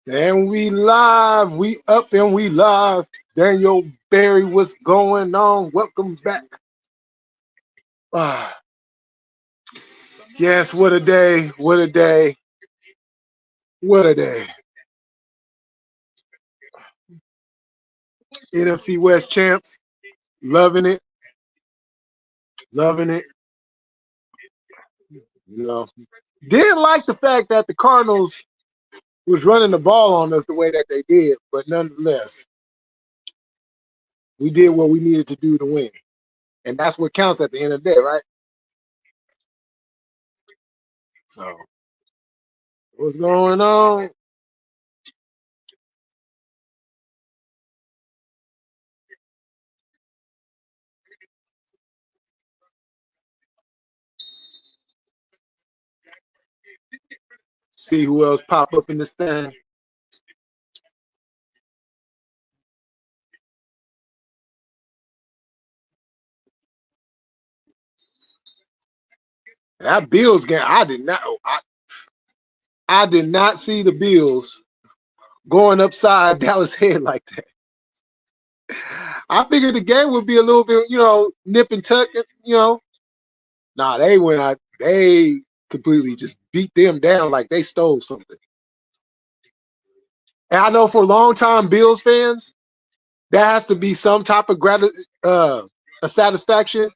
And we live, we up and we live. Daniel Barry, what's going on? Welcome back. Ah, yes, what a day, what a day, what a day. NFC West champs, loving it, loving it. You know, didn't like the fact that the Cardinals was running the ball on us the way that they did, but nonetheless, we did what we needed to do to win. And that's what counts at the end of the day, right? So, what's going on? See who else pop up in this thing. That Bills game, I did not see the Bills going upside Dallas' head like that. I figured the game would be a little bit, nip and tuck, Nah, they went out, they completely just beat them down like they stole something. And I know for longtime Bills fans, that has to be some type of a satisfaction.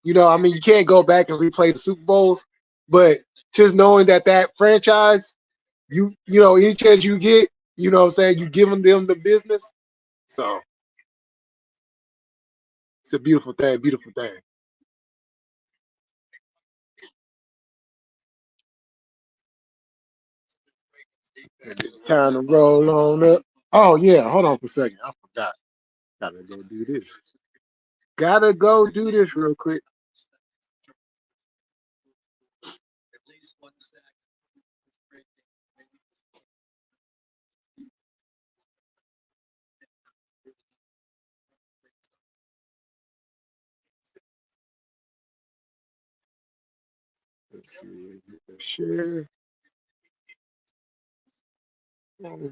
You can't go back and replay the Super Bowls, but just knowing that franchise, any chance you get, what I'm saying, you giving them the business. So it's a beautiful thing, beautiful thing. Time to roll on up. Oh yeah, hold on for a second. I forgot. Gotta go do this. Gotta go do this real quick. Let's see. Share. Oh,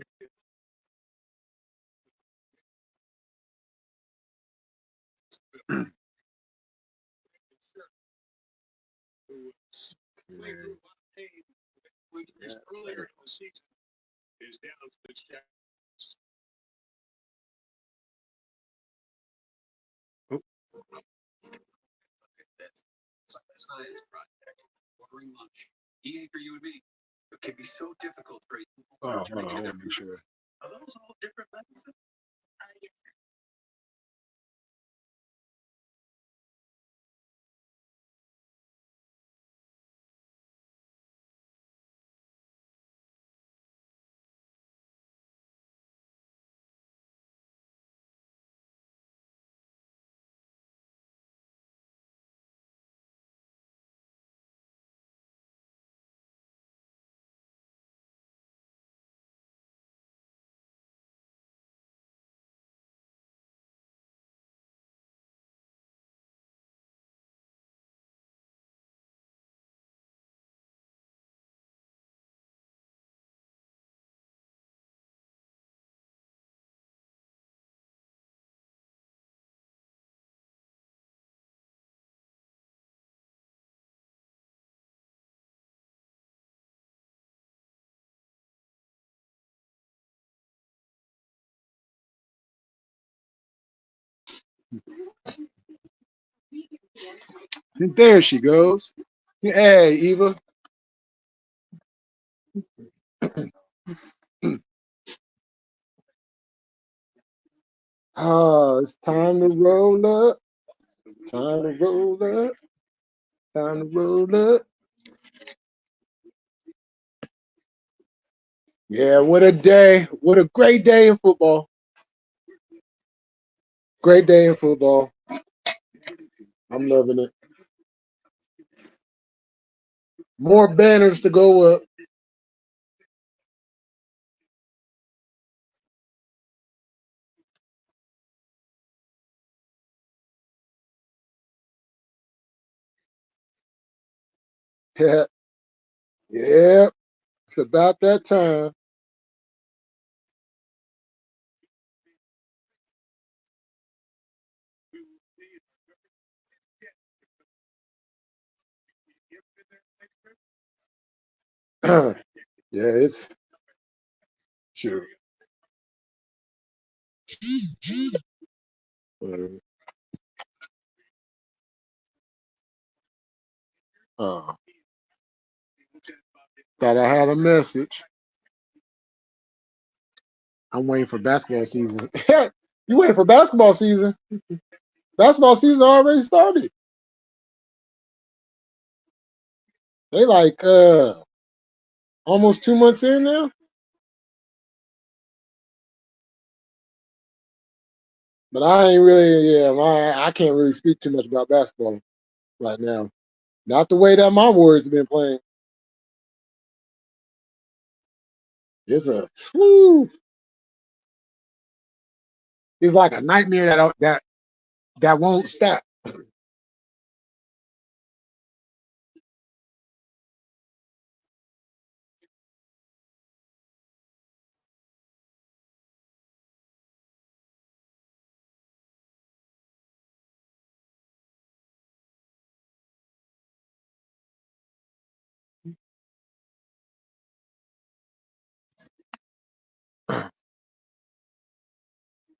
hold on, I want to make sure. And there she goes. Hey, Eva. Oh, it's time to roll up. Time to roll up. Time to roll up. Yeah, what a day. What a great day in football. Great day in football. I'm loving it. More banners to go up. Yeah, yeah. It's about that time. Yeah, it's sure. Uh, uh, thought I had a message. I'm waiting for basketball season. You waiting for basketball season? Basketball season already started. They like almost 2 months in now. But I ain't really, yeah, I can't really speak too much about basketball right now. Not the way that my Warriors have been playing. It's a, whew, it's like a nightmare that won't stop.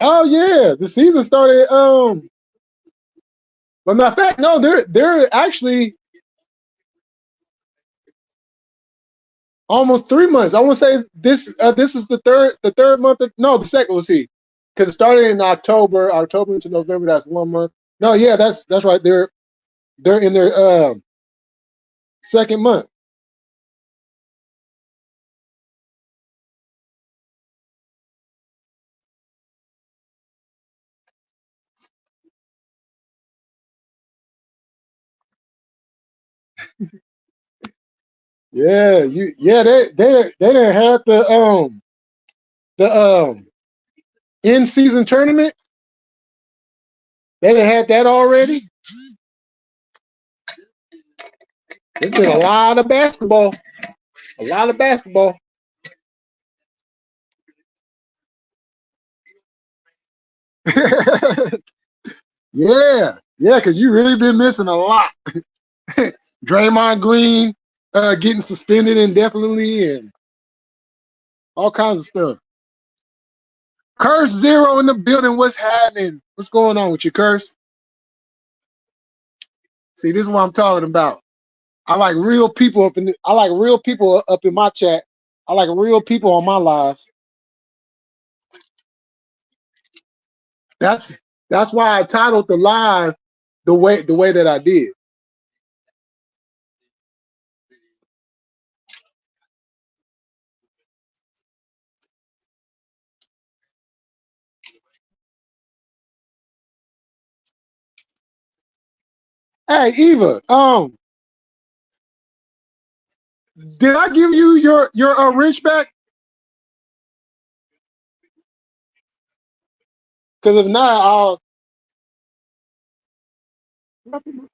Oh yeah, the season started. But matter of fact, no, they're actually almost 3 months. I want to say this is the third month. No, the second. Let's see, because it started in October into November. That's 1 month. No, yeah, that's right. They're in their second month. Yeah, they didn't have the in season tournament. They didn't had that already. It's been a lot of basketball. A lot of basketball. Yeah, yeah, because you really been missing a lot. Draymond Green getting suspended indefinitely and all kinds of stuff. Curse Zero in the building. What's happening? What's going on with you, Curse? See, this is what I'm talking about. I like real people I like real people up in my chat. I like real people on my lives. That's that's why I titled the live the way that I did. Hey Eva, did I give you your wrench back? Because if not,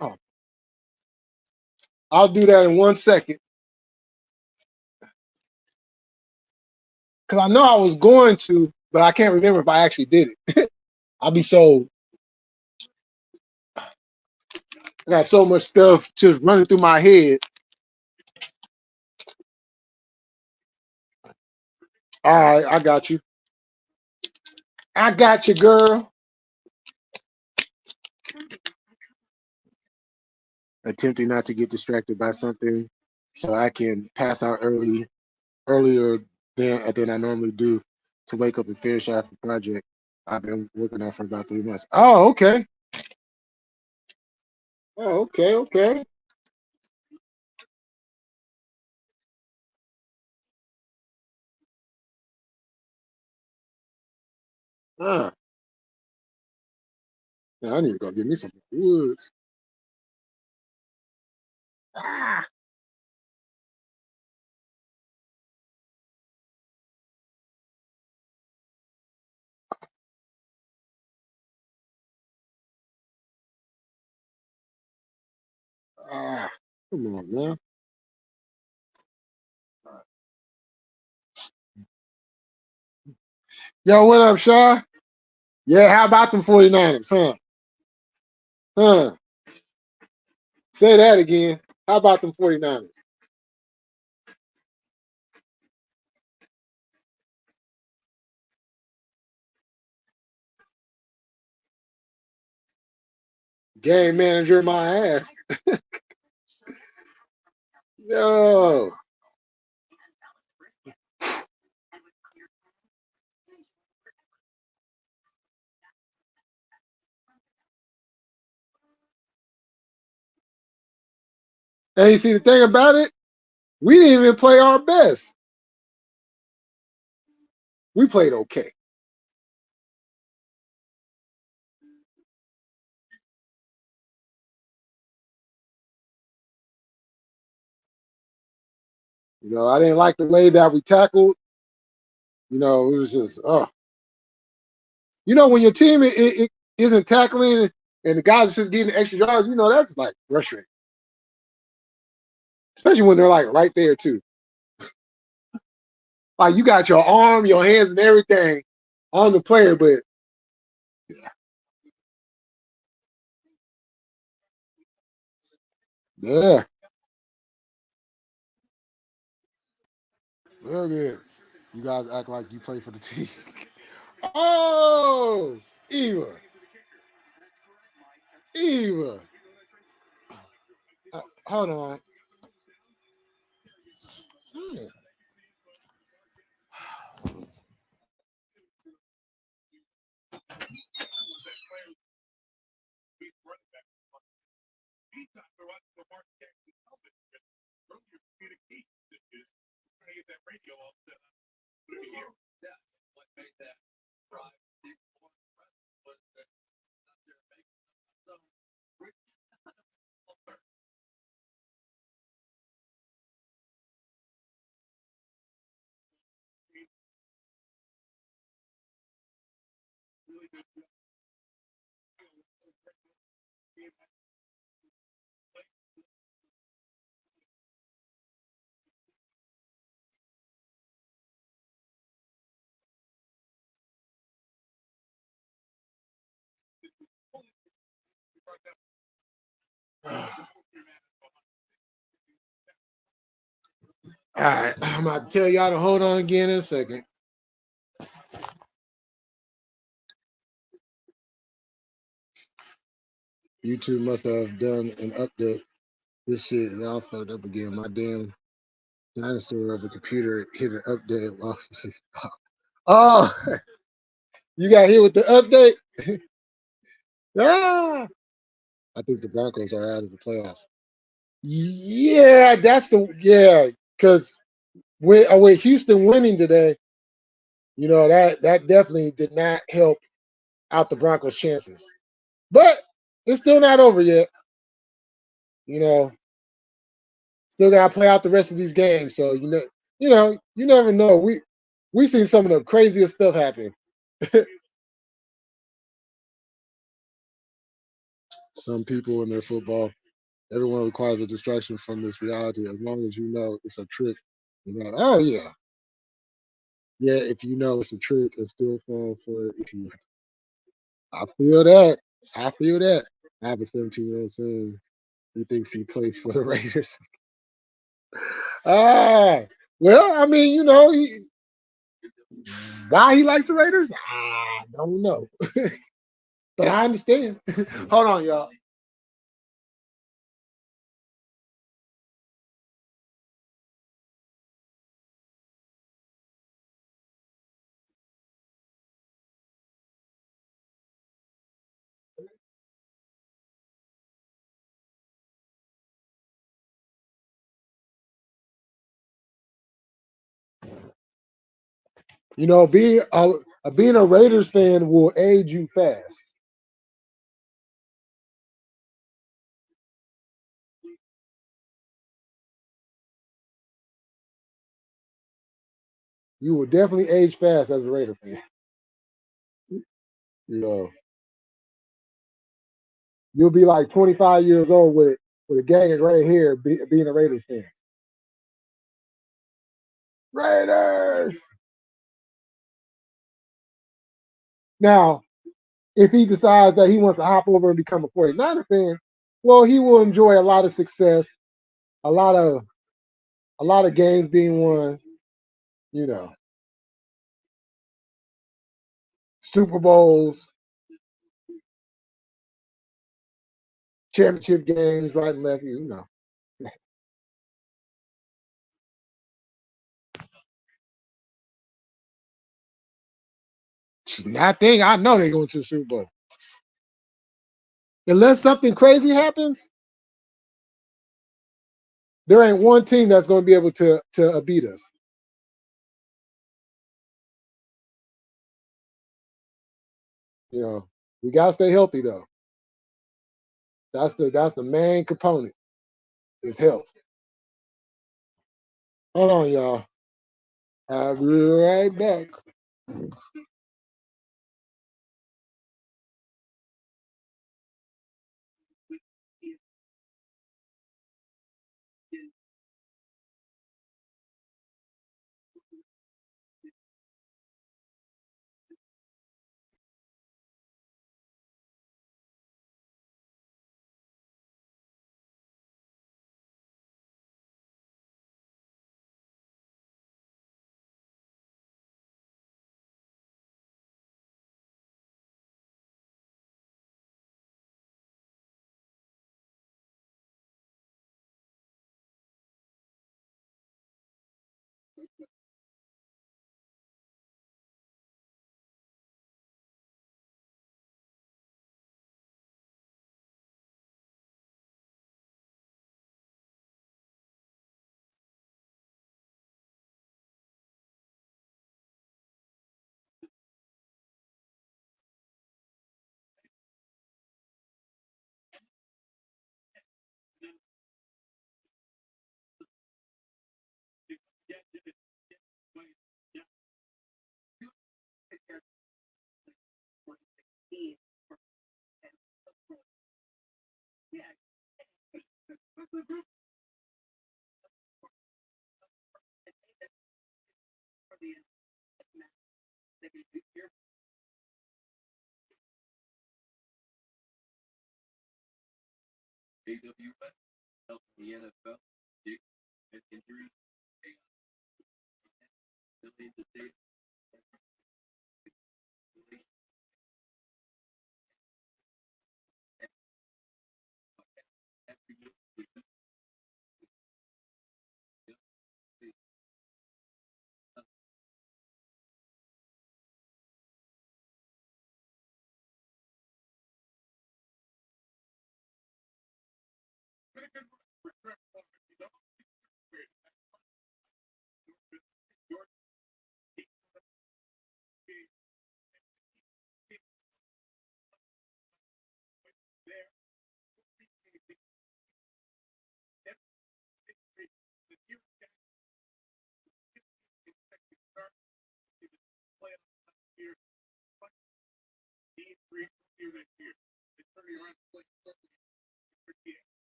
oh, I'll do that in 1 second. Because I know I was going to, but I can't remember if I actually did it. I'll be so I got so much stuff just running through my head. All right, I got you. I got you, girl. Attempting not to get distracted by something so I can pass out earlier than I normally do to wake up and finish off a project I've been working on for about 3 months. Oh, okay. Oh, okay, okay. Ah, now I need to go get me some woods. Ah, ah, come on, man. Yo, what up, Shaw? Yeah, how about them 49ers, huh? Huh? Say that again. How about them 49ers? Game manager, my ass. Yo. And you see the thing about it, we didn't even play our best. We played okay. I didn't like the way that we tackled. It was just, when your team it isn't tackling and the guys are just getting extra yards, that's like frustrating. Especially when they're like right there too. Like you got your arm, your hands, and everything on the player, but yeah, real good. You guys act like you play for the team. Oh, Eva, Eva. Hold on. Yeah. All right, I'm about to tell y'all to hold on again in a second. YouTube must have done an update. This shit, y'all fucked up again. My damn dinosaur of a computer hit an update. Oh, you got hit with the update? Ah, I think the Broncos are out of the playoffs. Yeah, because with Houston winning today, that definitely did not help out the Broncos' chances. But it's still not over yet. You know, still gotta play out the rest of these games. So you never know. We seen some of the craziest stuff happen. Some people in their football, everyone requires a distraction from this reality. As long as you know it's a trick, oh yeah, yeah. If you know it's a trick, and still fall for it. If you, I feel that. I feel that. I have a 17-year-old son who thinks he plays for the Raiders. Ah, well, I mean, why he likes the Raiders, I don't know, but I understand. Hold on, y'all. Being a Raiders fan will age you fast. You will definitely age fast as a Raider fan. You know, you'll be like 25 years old with a gang of gray hair, being a Raiders fan. Raiders. Now, if he decides that he wants to hop over and become a 49er fan, well, he will enjoy a lot of success, a lot of games being won, you know, Super Bowls, championship games, right and left, you know. I think I know they're going to the Super Bowl. Unless something crazy happens, there ain't one team that's going to be able to beat us. You know, we gotta stay healthy though. That's the main component is health. Hold on, y'all. I'll be right back.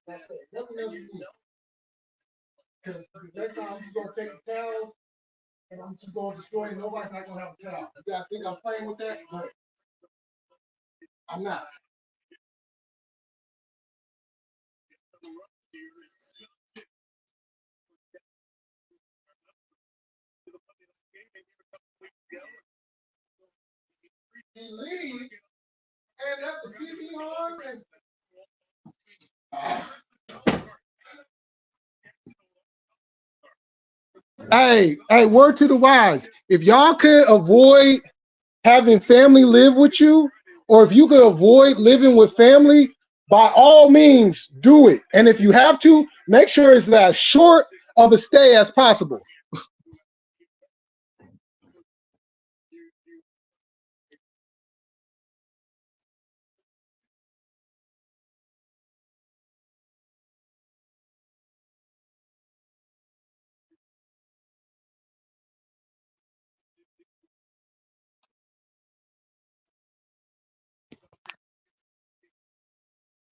That's it. Nothing else you need. Because next time I'm just gonna take the towels and I'm just gonna destroy it. Nobody's not gonna have a towel. You guys think I'm playing with that? But I'm not. He leaves and that's the TV on and hey, word to the wise. If y'all could avoid having family live with you or if you could avoid living with family, by all means, do it. And if you have to, make sure it's as short of a stay as possible.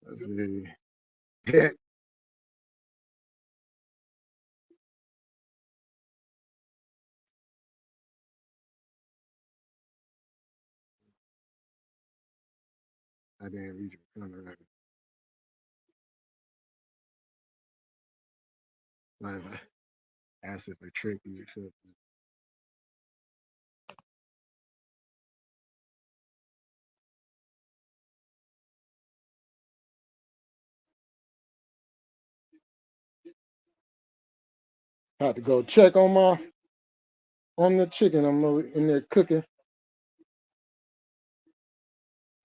Let's see. Yeah, I didn't read your comment. Like, ask if a trick you accept. Had to go check on the chicken. I'm in there cooking.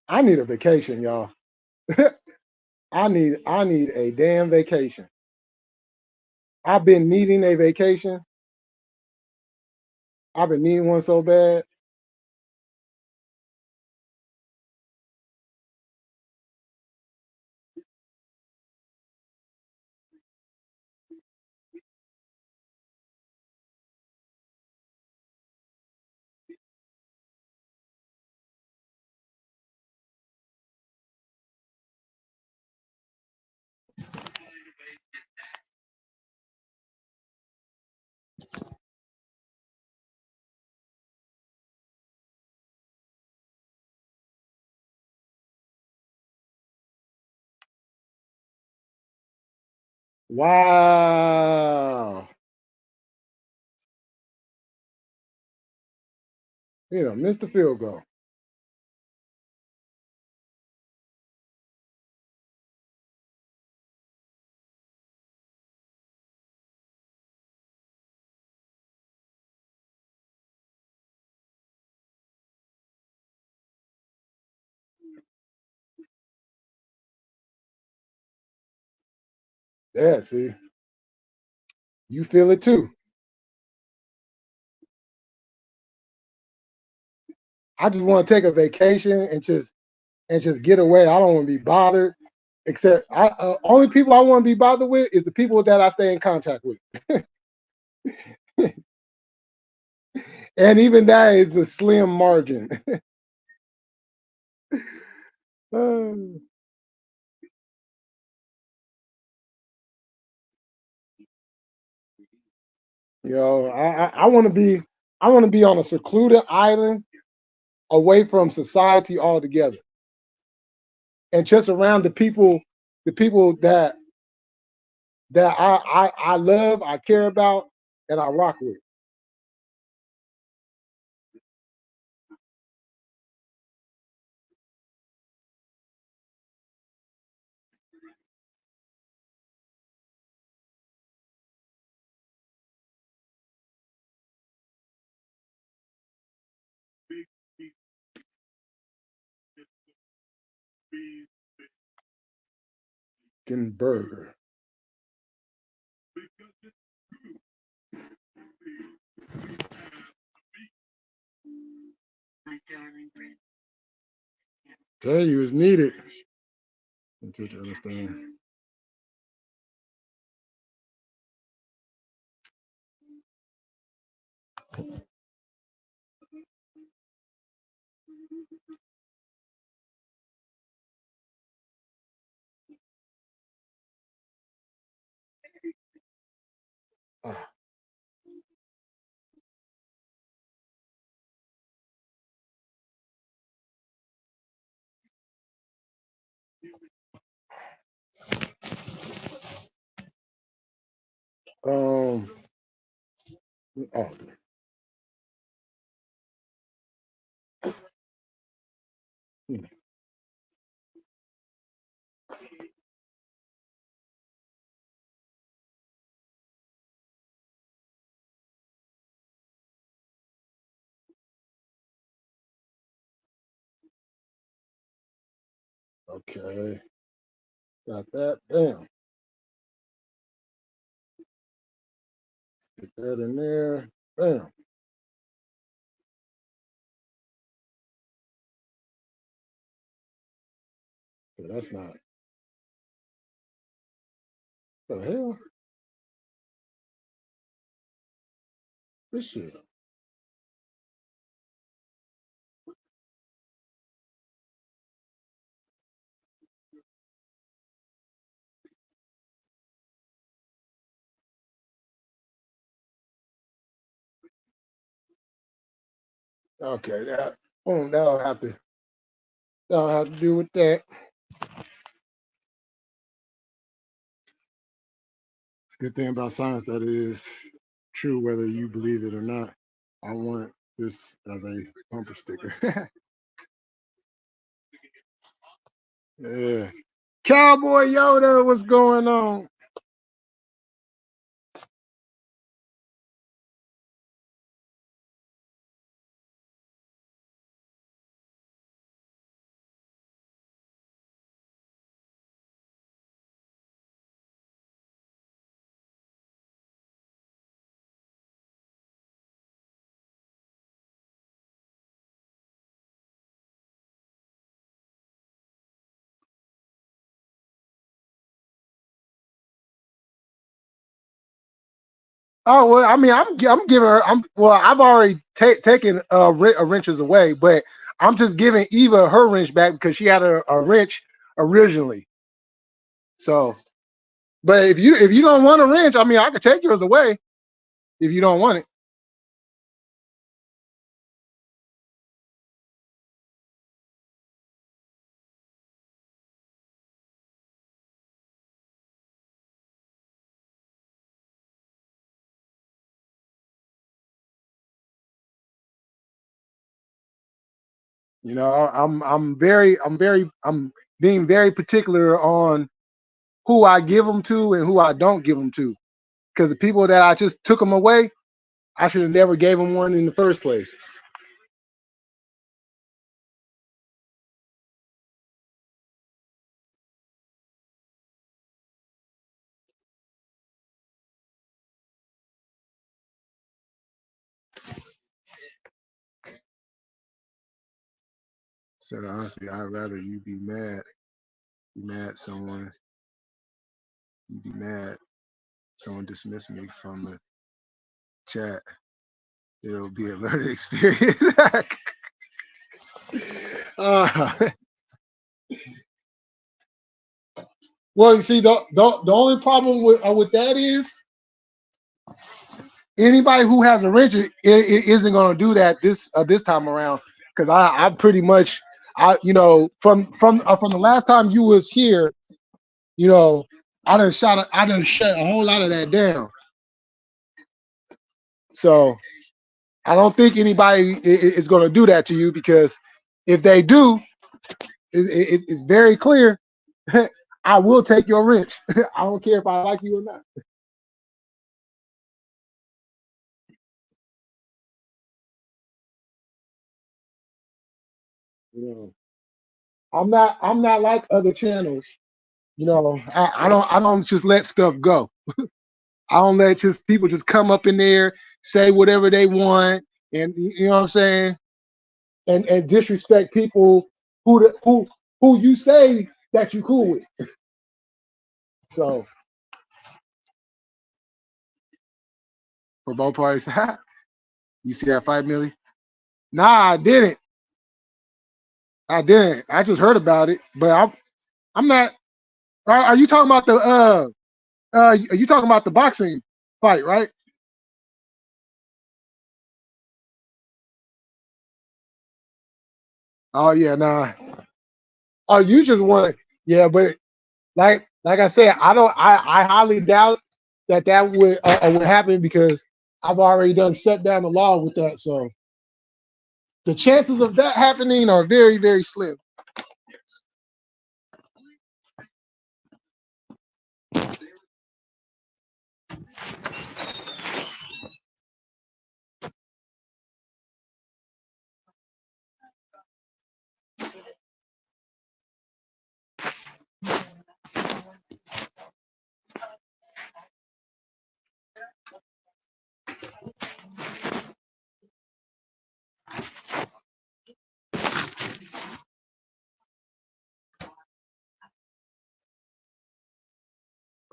I need a vacation, y'all. I need a damn vacation. I've been needing a vacation. I've been needing one so bad. Wow. Missed the field goal. Yeah, see, you feel it too. I just want to take a vacation and just get away. I don't want to be bothered. Except only people I want to be bothered with is the people that I stay in contact with, and even that is a slim margin. you I want to be on a secluded island away from society altogether, and just around the people that I love, I care about, and I rock with. Chicken burger. Tell you it's needed. Don't you understand? Ah, um. Oh, hmm. Okay, got that. Bam. Stick that in there. Bam. Okay, that's not the hell. This shit. Okay, that'll have to do with that. It's a good thing about science that it is true whether you believe it or not. I want this as a bumper sticker. Yeah. Cowboy Yoda, what's going on? Oh well, I mean, I'm giving her. I've already taken wrenches away, but I'm just giving Eva her wrench back because she had a wrench originally. So, but if you don't want a wrench, I mean, I could take yours away if you don't want it. You know, I'm being very particular on who I give them to and who I don't give them to. Because the people that I just took them away, I should have never gave them one in the first place. So honestly, I'd rather you be mad someone, you be mad someone dismissed me from the chat. It'll be a learning experience. uh, well, you see, the only problem with that is anybody who has a wrench isn't going to do that this time around because I pretty much from the last time you was here, you know, I done shut a whole lot of that down. So I don't think anybody is going to do that to you because if they do, it's very clear. I will take your wrench. I don't care if I like you or not. You know, I'm not like other channels. You know, I don't just let stuff go. I don't let just people just come up in there, say whatever they want, and you know what I'm saying, and disrespect people who you say that you cool with. So for both parties, you see that fight, Millie? Nah, I didn't. I didn't. I just heard about it, but I'm not. Are you talking about the are you talking about the boxing fight, right? Oh yeah, nah. Oh, you just want to, yeah, but like I said, I highly doubt that would happen because I've already done set down the law with that. So the chances of that happening are very, very slim.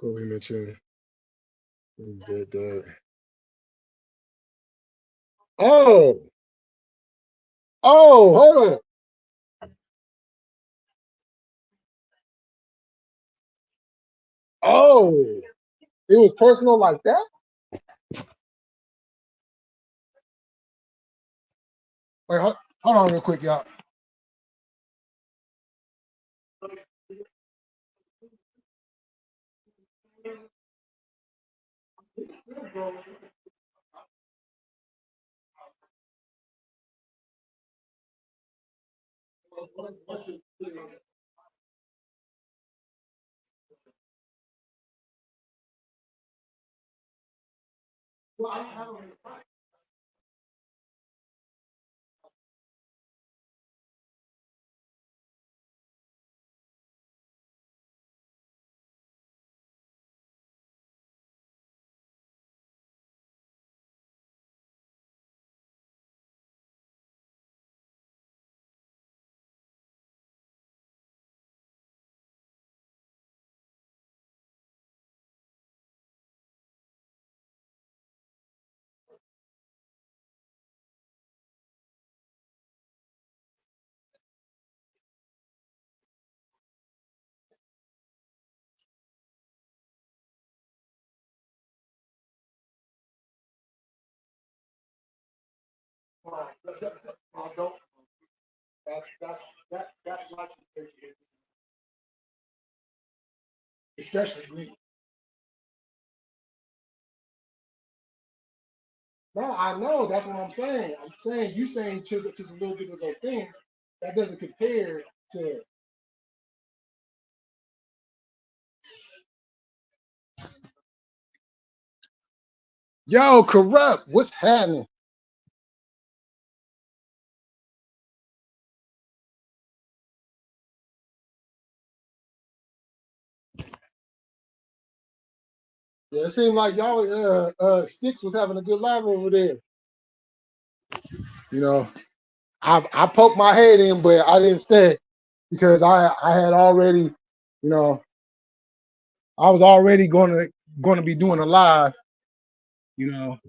Cool, we mentioned that. Oh, hold on. Oh, it was personal like that? Wait, hold on real quick, y'all. Don't. That's like especially me. No, I know that's what I'm saying. I'm saying you saying just a little bit of those things. That doesn't compare to yo corrupt. What's happening? Yeah, it seemed like y'all Sticks was having a good live over there. You know, I poked my head in, but I didn't stay because I had already, you know, I was already going to be doing a live, you know.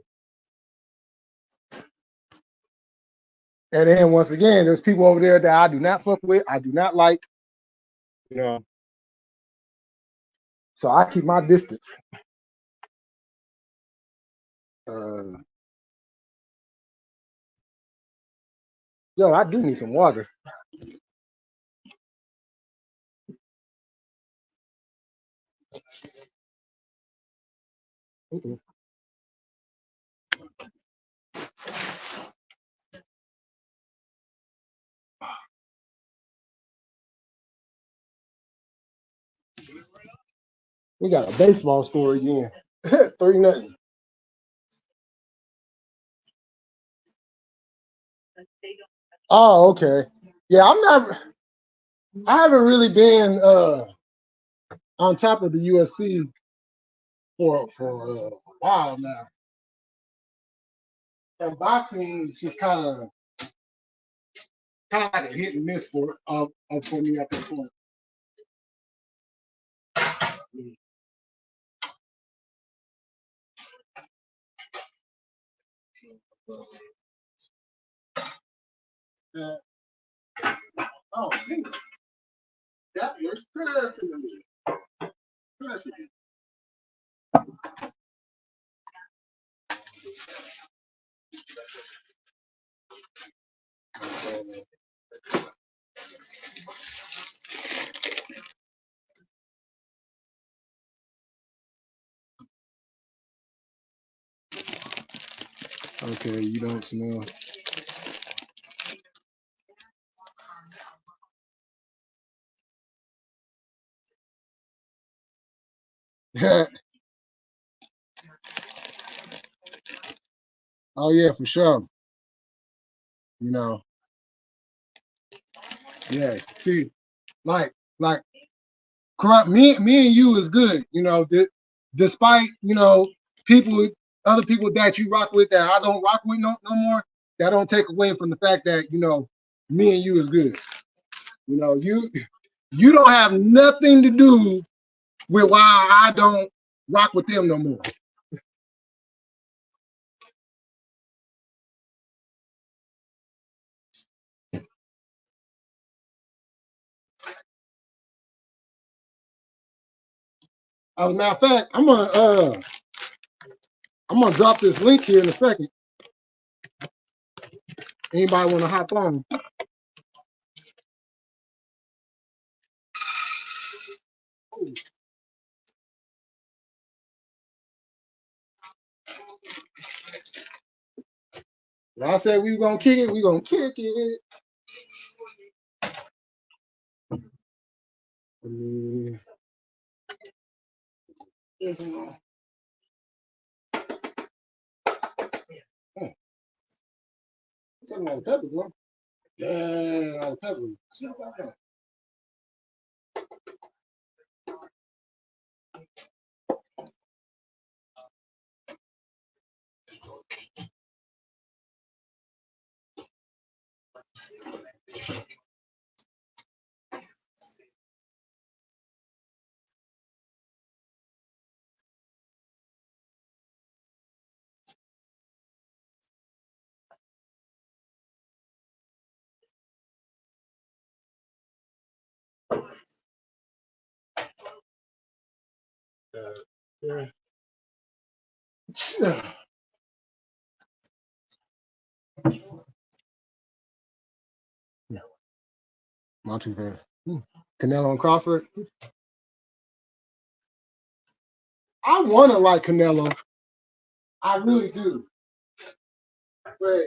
And then once again, there's people over there that I do not fuck with, I do not like, you know. So I keep my distance. Uh, yo, I do need some water. Mm-mm. We got a baseball score again. 3-0. Oh, okay. Yeah, I haven't really been on top of the UFC for a while now. And boxing is just kind of like a hit and miss for me at this point. Uh, oh, goodness. That was perfectly. Perfect. Okay, you don't smell. Oh yeah, for sure. You know, yeah. See, like corrupt me and you is good. You know, despite people, other people that you rock with that I don't rock with no more. That don't take away from the fact that me and you is good. You know, you don't have nothing to do with why I don't rock with them no more. As a matter of fact, I'm gonna drop this link here in a second. Anybody want to hop on? When I said we were gonna kick it, we gonna kick it. Talking about the pepper, bro. Yeah, all the pepper. Yeah, not too bad. Canelo and Crawford. I want to like Canelo. I really do. But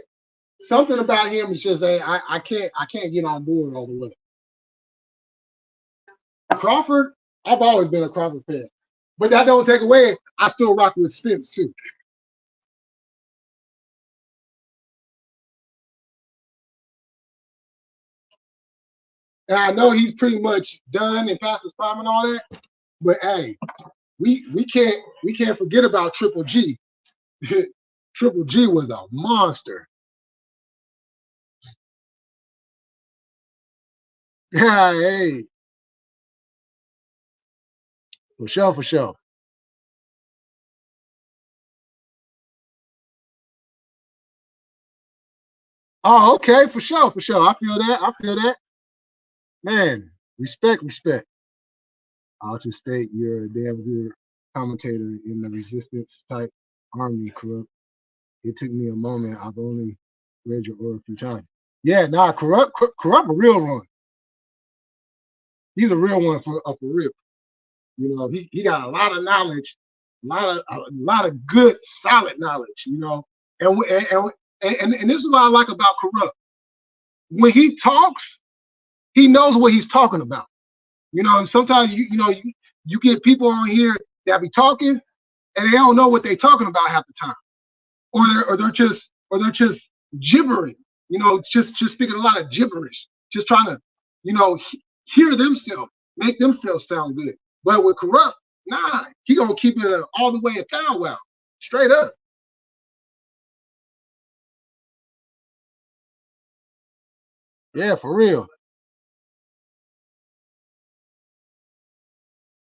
something about him is just I can't get on board all the way. Crawford, I've always been a Crawford fan. But that don't take away, I still rock with Spence too. And I know he's pretty much done and past his prime and all that. But hey, we can't forget about Triple G. Triple G was a monster. Yeah, hey, for sure, for sure. Oh, okay, for sure, for sure. I feel that. I feel that. Man, respect, respect. I'll just state you're a damn good commentator in the resistance type army, corrupt. It took me a moment. I've only read your aura a few times. Yeah, nah, corrupt a real one. He's a real one for real. You know, he got a lot of knowledge, a lot of good, solid knowledge. You know, and this is what I like about corrupt. When he talks, he knows what he's talking about. You know, and sometimes you get people on here that be talking and they don't know what they're talking about half the time, or they're just gibbering. You know, just speaking a lot of gibberish, just trying to, hear themselves, make themselves sound good. But with corrupt, nah, he gonna keep it all the way a thou wow, straight up. Yeah, for real.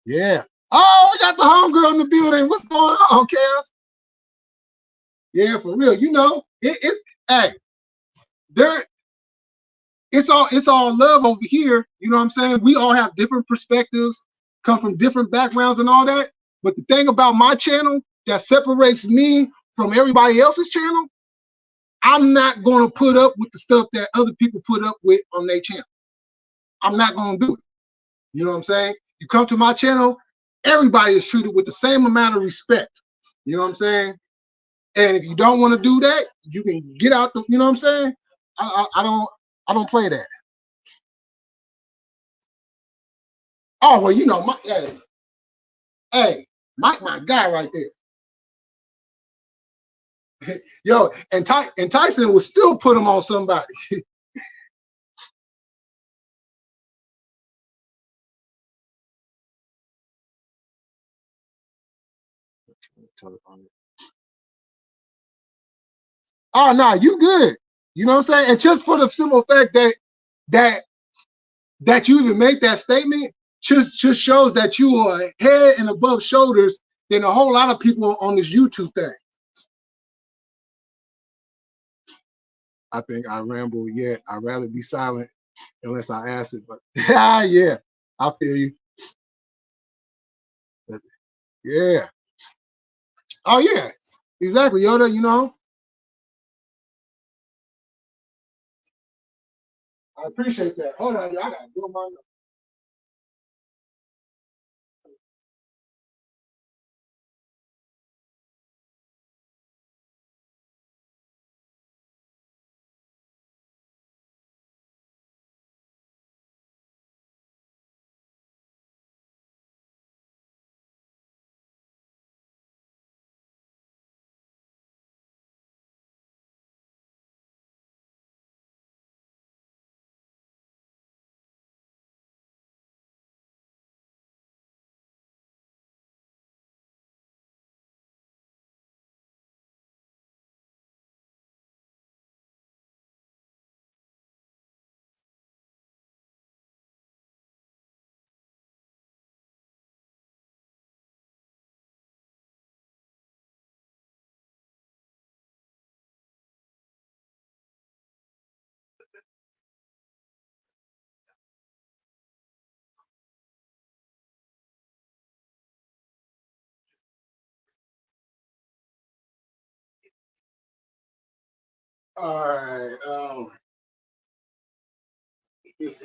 Yeah. Oh, we got the homegirl in the building. What's going on, Cass? Yeah, for real. You know, it's hey, there it's all love over here. You know what I'm saying? We all have different perspectives, come from different backgrounds and all that. But the thing about my channel that separates me from everybody else's channel, I'm not gonna put up with the stuff that other people put up with on their channel. I'm not gonna do it. You know what I'm saying? You come to my channel, everybody is treated with the same amount of respect. You know what I'm saying? And if you don't want to do that, you can get out the. You know what I'm saying? I don't play that. Oh well, my hey, Mike, my guy right there. Yo, and Tyson would still put him on somebody. Oh no, you good. You know what I'm saying? And just for the simple fact that that you even make that statement just shows that you are head and above shoulders than a whole lot of people on this YouTube thing. I think I ramble. Yeah, I'd rather be silent unless I ask it. But yeah, I feel you. But, yeah. Oh yeah, exactly, Yoda. You know, I appreciate that. Hold on, I gotta do my. All right. This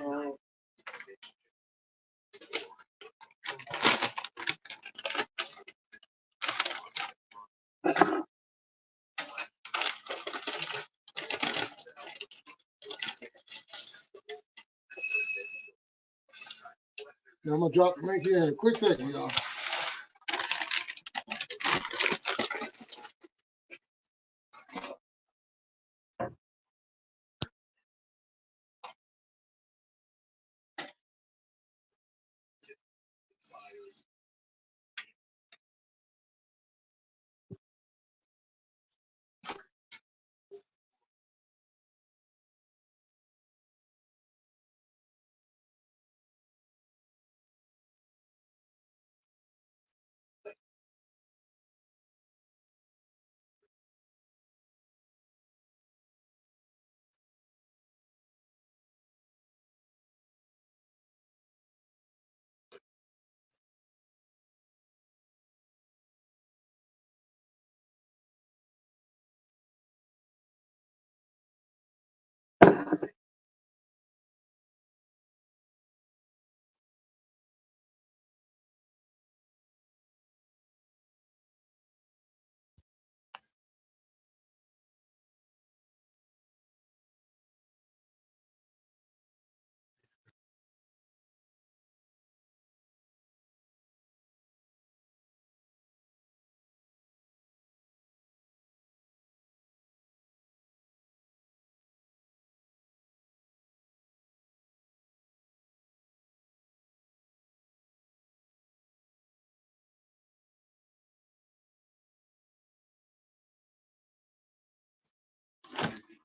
I'm gonna drop the link here in a quick second, y'all.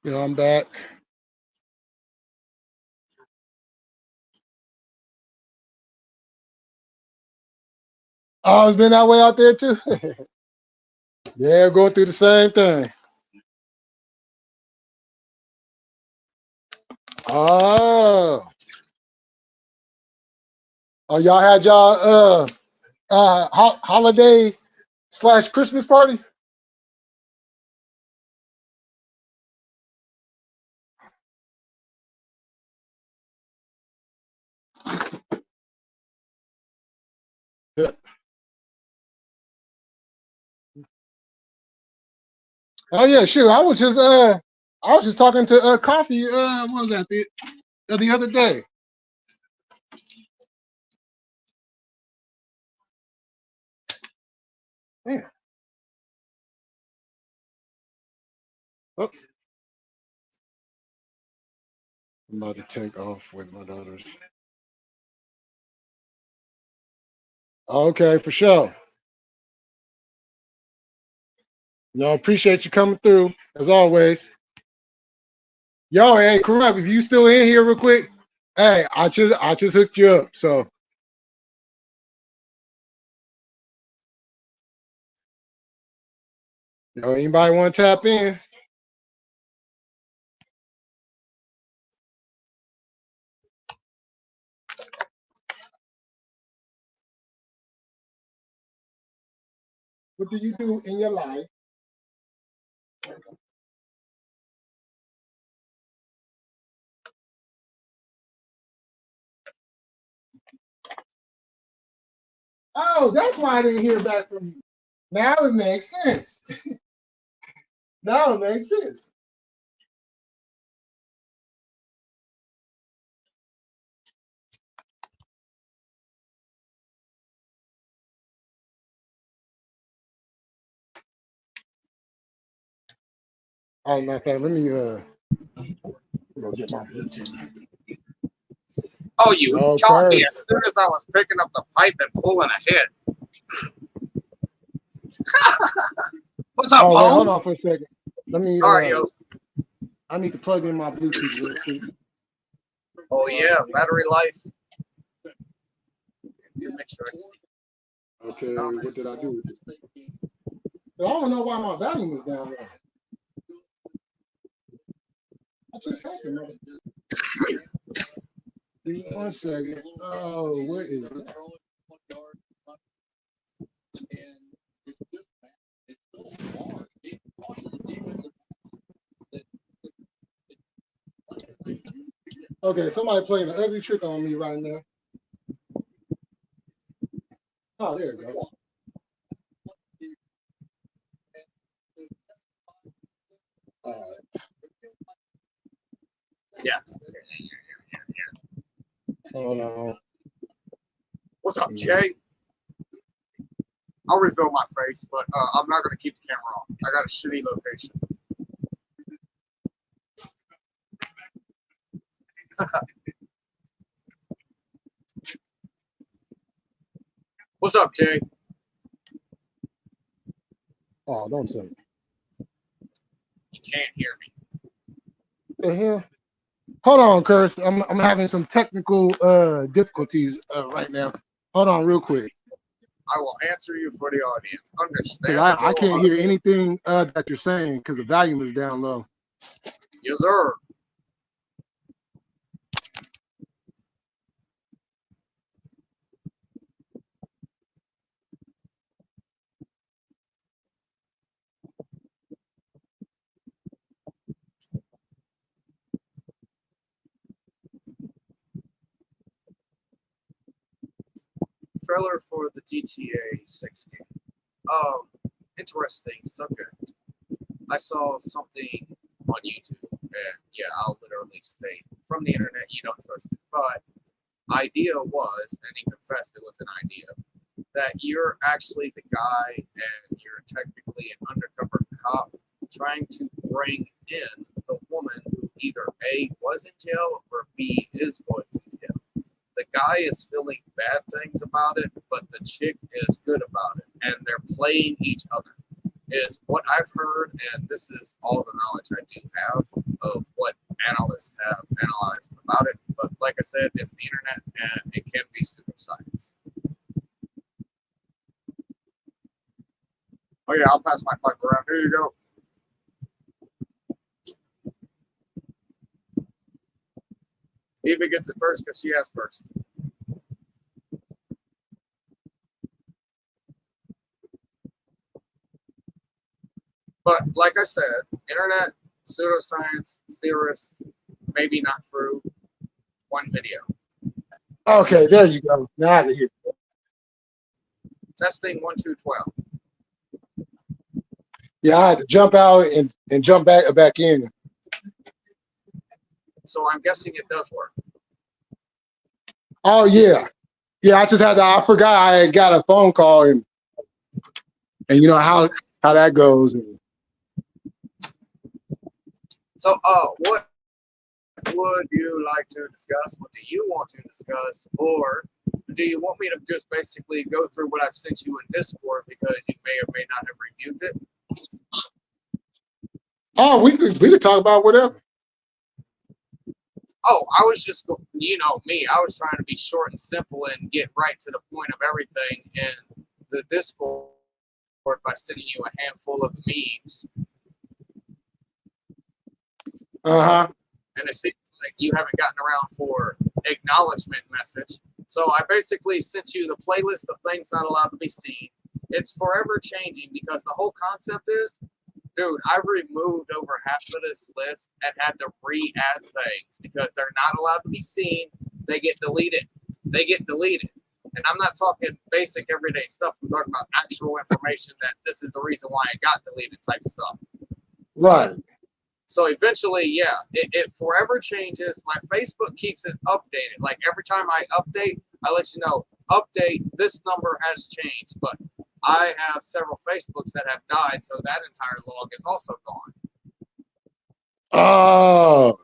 I'm back. Oh, it's been that way out there too. Yeah, going through the same thing. Oh, oh, y'all had y'all holiday / Christmas party. Yeah. Oh yeah, sure. I was just talking to Coffee. What was that the other day? Yeah. Oh, I'm about to take off with my daughters. Okay, for sure. Appreciate you coming through as always. Yo, hey, corrupt. If you still in here real quick, hey, I just hooked you up. So Anybody want to tap in? What do you do in your life? Oh, that's why I didn't hear back from you. Now it makes sense. Now it makes sense. Oh, matter of fact, let me go get my Bluetooth. Oh, you caught me as soon as I was picking up the pipe and pulling ahead. What's up, Wait, Holmes? hold on for a second. Let me. All right, yo. I need to plug in my Bluetooth real quick. Oh yeah, battery life. Make sure it's... Okay, what did I do? I don't know why my volume is down there. I just had the mother. Give me 1 second. Oh, where is that? Okay, somebody playing an ugly trick on me right now. Oh, there you go. Yeah. Hold on. What's up, Jay? I'll reveal my face, but I'm not going to keep the camera on. I got a shitty location. What's up, Jay? Oh, don't tell me. You can't hear me. The hell? Hold on, Curse. I'm having some technical difficulties right now. Hold on, real quick. I will answer you for the audience. Understand? I can't hear anything that you're saying because the volume is down low. Yes, sir. Trailer for the GTA 6 game. Interesting subject. I saw something on YouTube, and yeah, I'll literally state from the internet, you don't trust it. But idea was, and he confessed it was an idea, that you're actually the guy and you're technically an undercover cop trying to bring in the woman who either A, was in jail or B, is going to jail. The guy is feeling bad things about it, but the chick is good about it, and they're playing each other. Is what I've heard, and this is all the knowledge I do have of what analysts have analyzed about it. But like I said, it's the internet, and it can be pseudoscience. Oh yeah, I'll pass my pipe around. Here you go. Eva gets it first because she asked first. But like I said, internet, pseudoscience, theorist, maybe not true. One video. Okay, there you go. Now I can hear. Testing 1 2 12. Yeah, I had to jump out and jump back in. So I'm guessing it does work. Oh yeah, yeah. I just had to. I forgot I had got a phone call and you know how that goes. So what would you like to discuss? What do you want to discuss? Or do you want me to just basically go through what I've sent you in Discord because you may or may not have reviewed it? Oh, we could talk about whatever. Oh, I was just, you know me, I was trying to be short and simple and get right to the point of everything in the Discord. by sending you a handful of memes, and it seems like you haven't gotten around for acknowledgement message. So I basically sent you the playlist of things not allowed to be seen. It's forever changing because the whole concept is, dude, I removed over half of this list and had to re-add things because they're not allowed to be seen. They get deleted. They get deleted. And I'm not talking basic everyday stuff. I'm talking about actual information that this is the reason why it got deleted type stuff. Right. So eventually, yeah, it forever changes. My Facebook keeps it updated. Like every time I update, I let you know, update, this number has changed. But I have several Facebooks that have died, so that entire log is also gone. Oh,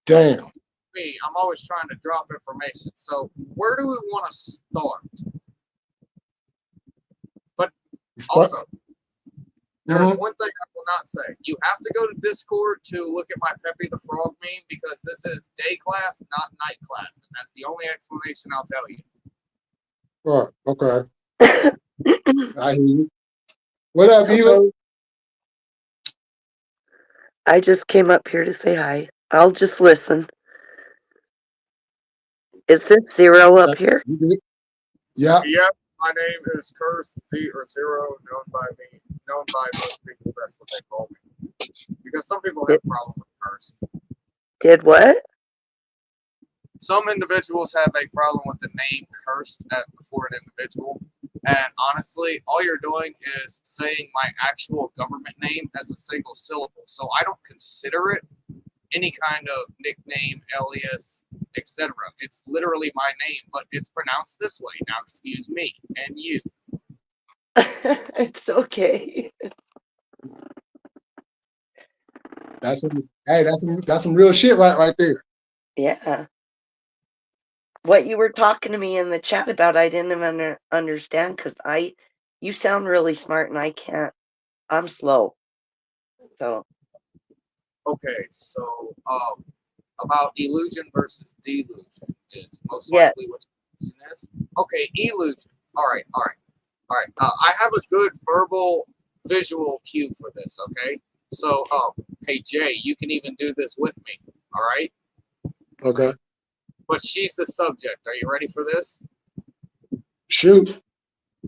damn. Me, I'm always trying to drop information. So where do we want to start? But also, there's one thing I will not say. You have to go to Discord to look at my Peppy the Frog meme because this is day class, not night class. And that's the only explanation I'll tell you. Right. Okay. I hear you. What up, Eva? I just came up here to say hi. I'll just listen. Is this Zero up here? Yeah. Yep. My name is Curse Zero, known by most people. That's what they call me. Because some people have a problem with Curse. Did what? Some individuals have a problem with the name Cursed before an individual. And honestly, all you're doing is saying my actual government name as a single syllable. So I don't consider it any kind of nickname, alias, etc. It's literally my name, but it's pronounced this way. Now, excuse me and you. It's okay. That's some real shit right there. Yeah. What you were talking to me in the chat about, I didn't even understand because you sound really smart and I can't. I'm slow. So. Okay, so about illusion versus delusion is most likely what your question is. Okay, illusion. All right. I have a good verbal visual cue for this. Okay, so hey Jay, you can even do this with me. All right. Okay. But she's the subject. Are you ready for this? Shoot.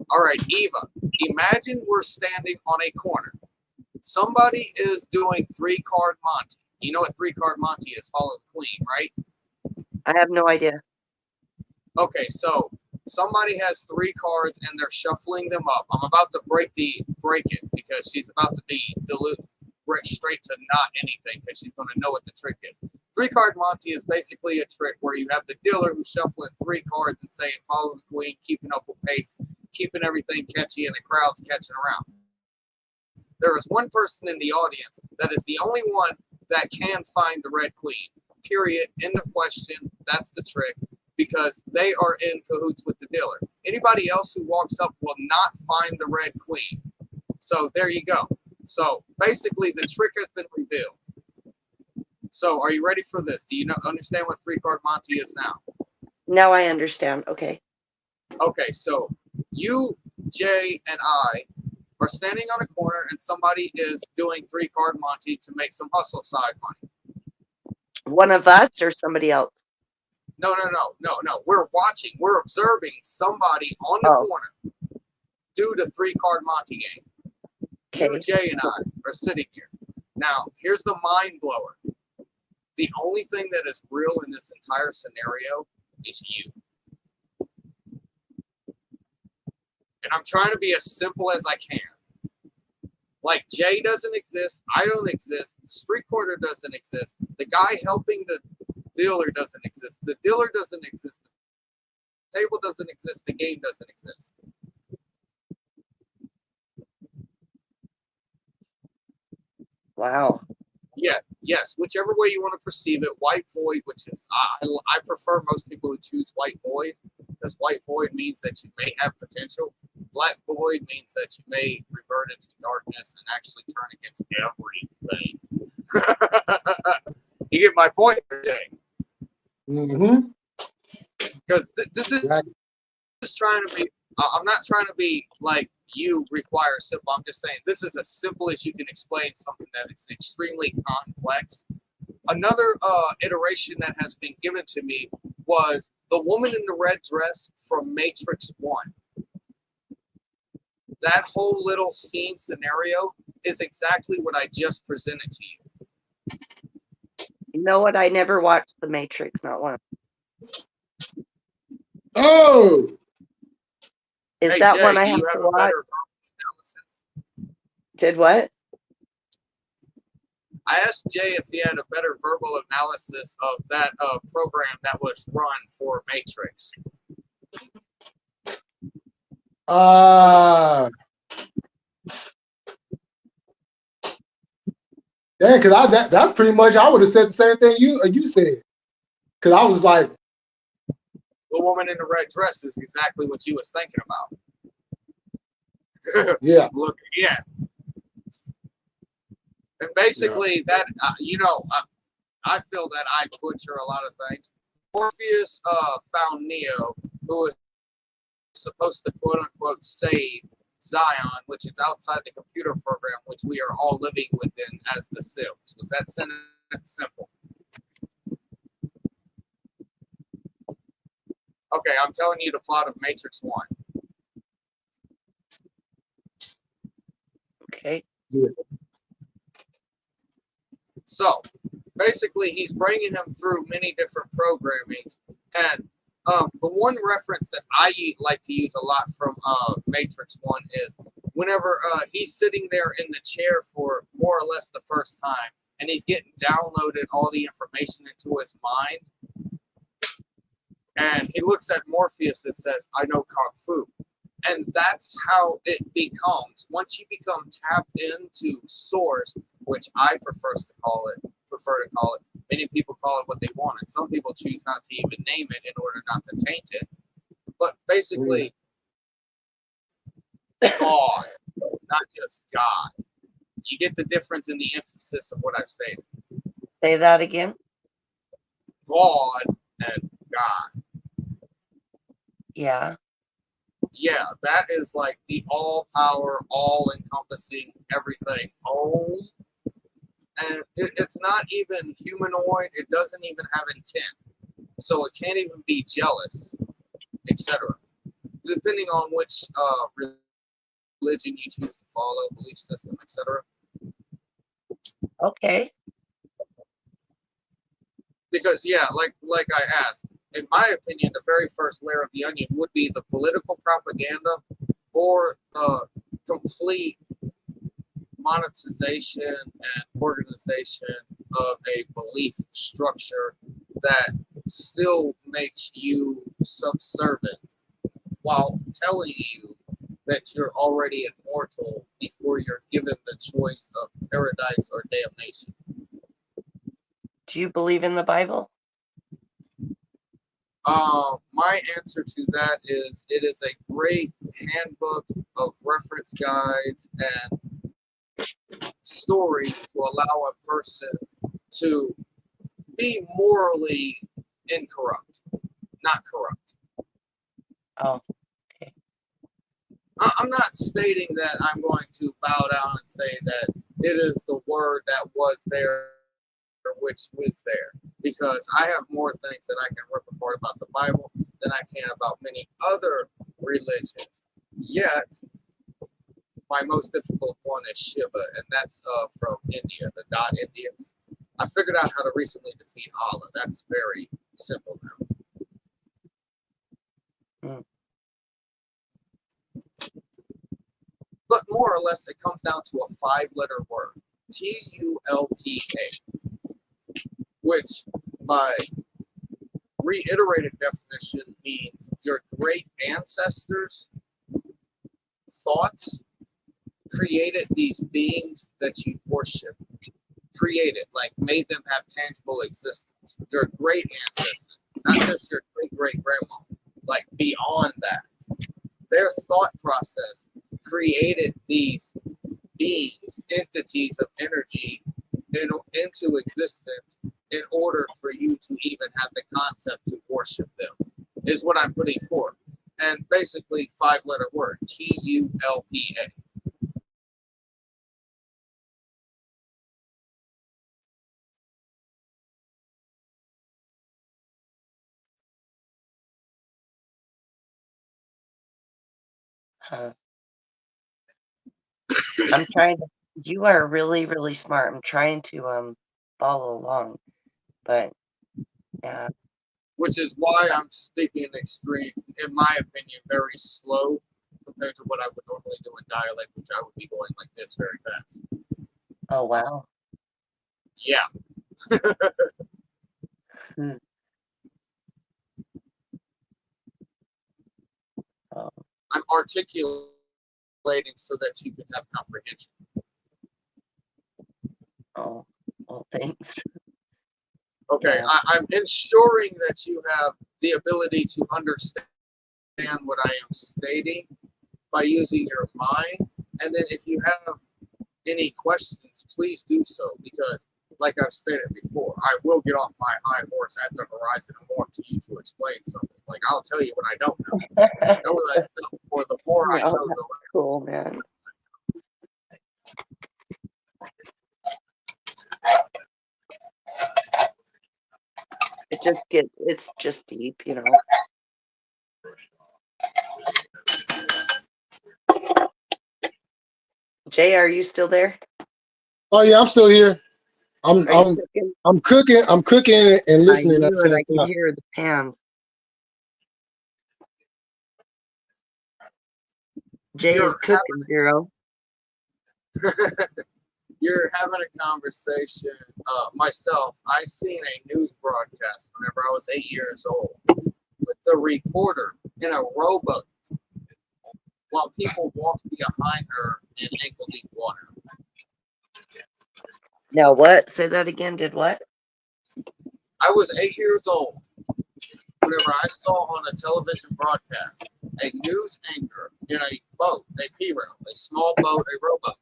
All right, Eva. Imagine we're standing on a corner. Somebody is doing 3-card Monty. You know what 3-card Monty is? Follow the Queen, right? I have no idea. Okay, so somebody has 3 cards and they're shuffling them up. I'm about to break it because she's about to be straight to not anything because she's going to know what the trick is. 3-card Monty is basically a trick where you have the dealer who's shuffling 3 cards and saying follow the Queen, keeping up with pace, keeping everything catchy, and the crowd's catching around. There is one person in the audience that is the only one that can find the red queen. Period. End of question. That's the trick because they are in cahoots with the dealer. Anybody else who walks up will not find the red queen. So there you go. So basically the trick has been revealed. So are you ready for this? Do you understand what 3-card Monty is now? Now I understand. Okay. Okay, so you, Jay, and I are standing on a corner and somebody is doing 3-card Monty to make some hustle side money. One of us or somebody else? No. We're watching, we're observing somebody on the corner do the 3-card Monty game. Okay. You, Jay, and I are sitting here. Now, here's the mind blower. The only thing that is real in this entire scenario is you. And I'm trying to be as simple as I can. Like Jay doesn't exist, I don't exist, the street corner doesn't exist, the guy helping the dealer doesn't exist, the dealer doesn't exist, the table doesn't exist, the game doesn't exist. Wow. Yeah, yes, whichever way you want to perceive it, white void, which is, I prefer most people who choose white void, because white void means that you may have potential. Black void means that you may revert into darkness and actually turn against everything. You get my point, Jay? Mm-hmm. Because this is just trying to be, I'm not trying to be like you require simple. I'm just saying this is as simple as you can explain something that is extremely complex. Another iteration that has been given to me was the woman in the red dress from Matrix 1. That whole little scene scenario is exactly what I just presented to you. You know what? I never watched The Matrix, not one. Oh, Is Hey, that Jay, one I do have you to have a watch? better analysis? Did what? I asked Jay if he had a better verbal analysis of that program that was run for Matrix. yeah, because that's pretty much I would have said the same thing you said. Because I was like, The woman in the red dress is exactly what you was thinking about. yeah, Look, yeah. And basically that, I feel that I butcher a lot of things. Morpheus found Neo, who was supposed to quote unquote save Zion, which is outside the computer program, which we are all living within as the Sims. Was that sentence simple? Okay, I'm telling you the plot of Matrix 1. Okay. yeah, So basically, he's bringing him through many different programmings, and the one reference that I like to use a lot from Matrix 1 is whenever he's sitting there in the chair for more or less the first time, and he's getting downloaded all the information into his mind, and he looks at Morpheus and says, "I know Kung Fu." And that's how it becomes. Once you become tapped into source, which I prefer to call it. Many people call it what they want, and some people choose not to even name it in order not to taint it. But basically, God, not just God. You get the difference in the emphasis of what I've stated. Say that again. God and God. Yeah. Yeah, that is like the all power, all encompassing everything. Oh, and it's not even humanoid. It doesn't even have intent, so it can't even be jealous, etc. Depending on which religion you choose to follow, belief system, etc. Okay. Because yeah, like I asked, in my opinion, the very first layer of the onion would be the political propaganda or complete monetization and organization of a belief structure that still makes you subservient while telling you that you're already immortal before you're given the choice of paradise or damnation. Do you believe in the Bible? My answer to that is it is a great handbook of reference guides and stories to allow a person to be morally incorrupt, not corrupt. Oh, okay. I'm not stating that I'm going to bow down and say that it is the word that was there, which was there, because I have more things that I can rip apart about the Bible than I can about many other religions. Yet, my most difficult one is Shiva, and that's from India, the Dot Indians. I figured out how to recently defeat Allah. That's very simple now. But more or less, it comes down to a 5-letter word, Tulpa, which by reiterated definition means your great ancestors' thoughts created these beings that you worship. Created, like made them have tangible existence. Your great ancestors, not just your great-great-grandma, like beyond that. Their thought process created these beings, entities of energy into existence in order for you to even have the concept to worship them, is what I'm putting forth. and basically 5-letter word, TULPA. Huh. I'm trying to. You are really, really smart. I'm trying to follow along, but yeah. Which is why I'm speaking extreme, in my opinion, very slow compared to what I would normally do in dialect, which I would be going like this very fast. Oh wow. Yeah. Hmm. Oh, I'm articulating so that you can have comprehension. oh, well, thanks. Okay, Yeah. I'm ensuring that you have the ability to understand what I am stating by using your mind. And then if you have any questions, please do so, because like I've stated before, I will get off my high horse at the horizon and want you to explain something. Like, I'll tell you what I don't know. Know thyself, for the more I No, know, that's the cool, man. It's just deep, you know. Jay, are you still there? Oh yeah, I'm still here. I'm Are you I'm cooking? I'm cooking. I'm cooking and I listening at the knew it. same I could time. hear the pans. Jay is you're cooking, Zero. you're having a conversation. Myself, I seen a news broadcast whenever I was 8 years old with the reporter in a rowboat while people walked behind her in ankle deep water. Now what? Say that again. Did what? I was 8 years old whenever I saw on a television broadcast a news anchor in a boat, a pirogue, a small boat, a rowboat,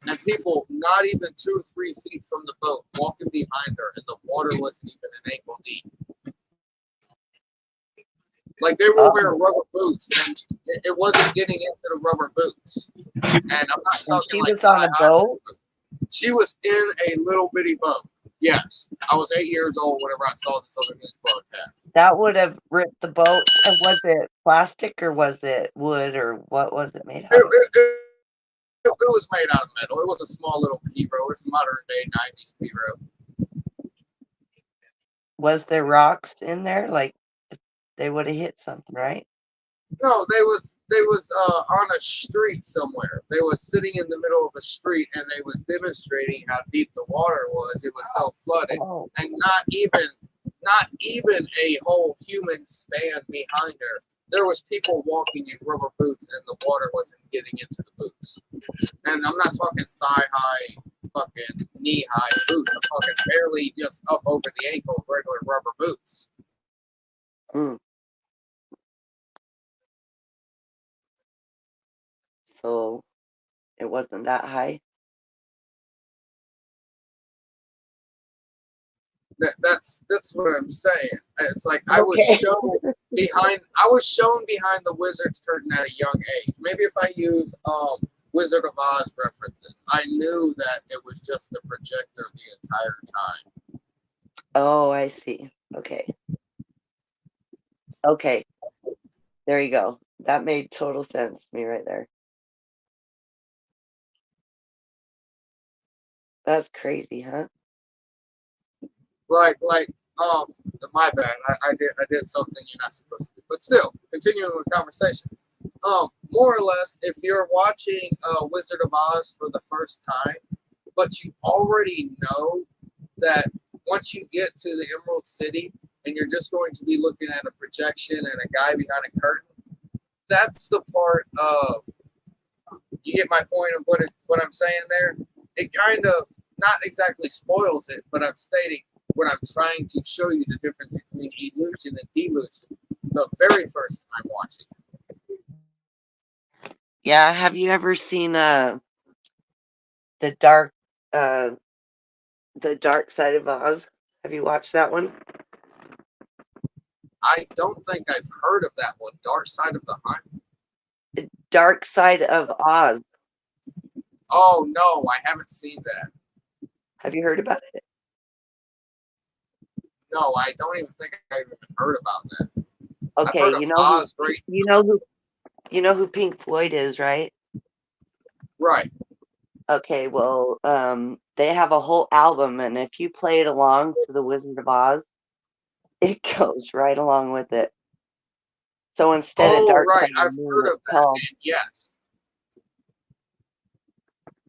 and people not even 2 or 3 feet from the boat walking behind her, and the water wasn't even an ankle deep. Like, they were wearing rubber boots, and it wasn't getting into the rubber boots. And I'm not And talking she like was on a high boat. boots. She was in a little bitty boat. Yes, I was 8 years old whenever I saw this on the news broadcast. That would have ripped the boat. And was it plastic or was it wood or what was it made out of? It was made out of metal. It was a small little pirogue. It's a modern day 90s pirogue. Was there rocks in there? Like they would have hit something, right? No, they was on a street somewhere. They was sitting in the middle of a street, and they was demonstrating how deep the water was. It was so flooded, Oh, and not even a whole human span behind her. There was people walking in rubber boots, and the water wasn't getting into the boots. And I'm not talking thigh high, fucking knee high boots. I'm talking barely just up over the ankle, regular rubber boots. mm. So it wasn't that high. That's what I'm saying. It's like I was Okay. shown behind the wizard's curtain at a young age. Maybe if I use Wizard of Oz references, I knew that it was just the projector the entire time. Oh, I see. Okay. Okay. There you go. That made total sense to me right there. That's crazy, huh? Like my bad. I did something you're not supposed to do. But still, continuing the conversation. More or less, if you're watching Wizard of Oz for the first time, but you already know that once you get to the Emerald City and you're just going to be looking at a projection and a guy behind a curtain, that's the part of, you get my point of what I'm saying there. It kind of not exactly spoils it, but I'm stating what I'm trying to show you, the difference between illusion and delusion. The very first time watching it. Yeah, have you ever seen the dark uh the dark side of Oz? Have you watched that one? I don't think I've heard of that one. Dark Side of the Hunt. Dark Side of Oz. Oh no, I haven't seen that. Have you heard about it? No, I don't even think I've even heard about that. I've Okay, heard of Oz Great. you know who Pink Floyd is, right? Right. Okay, well, they have a whole album, and if you play it along to the Wizard of Oz, it goes right along with it. So instead of Oh Dark right, Side of I've the Moon, heard of it's that. called And yes,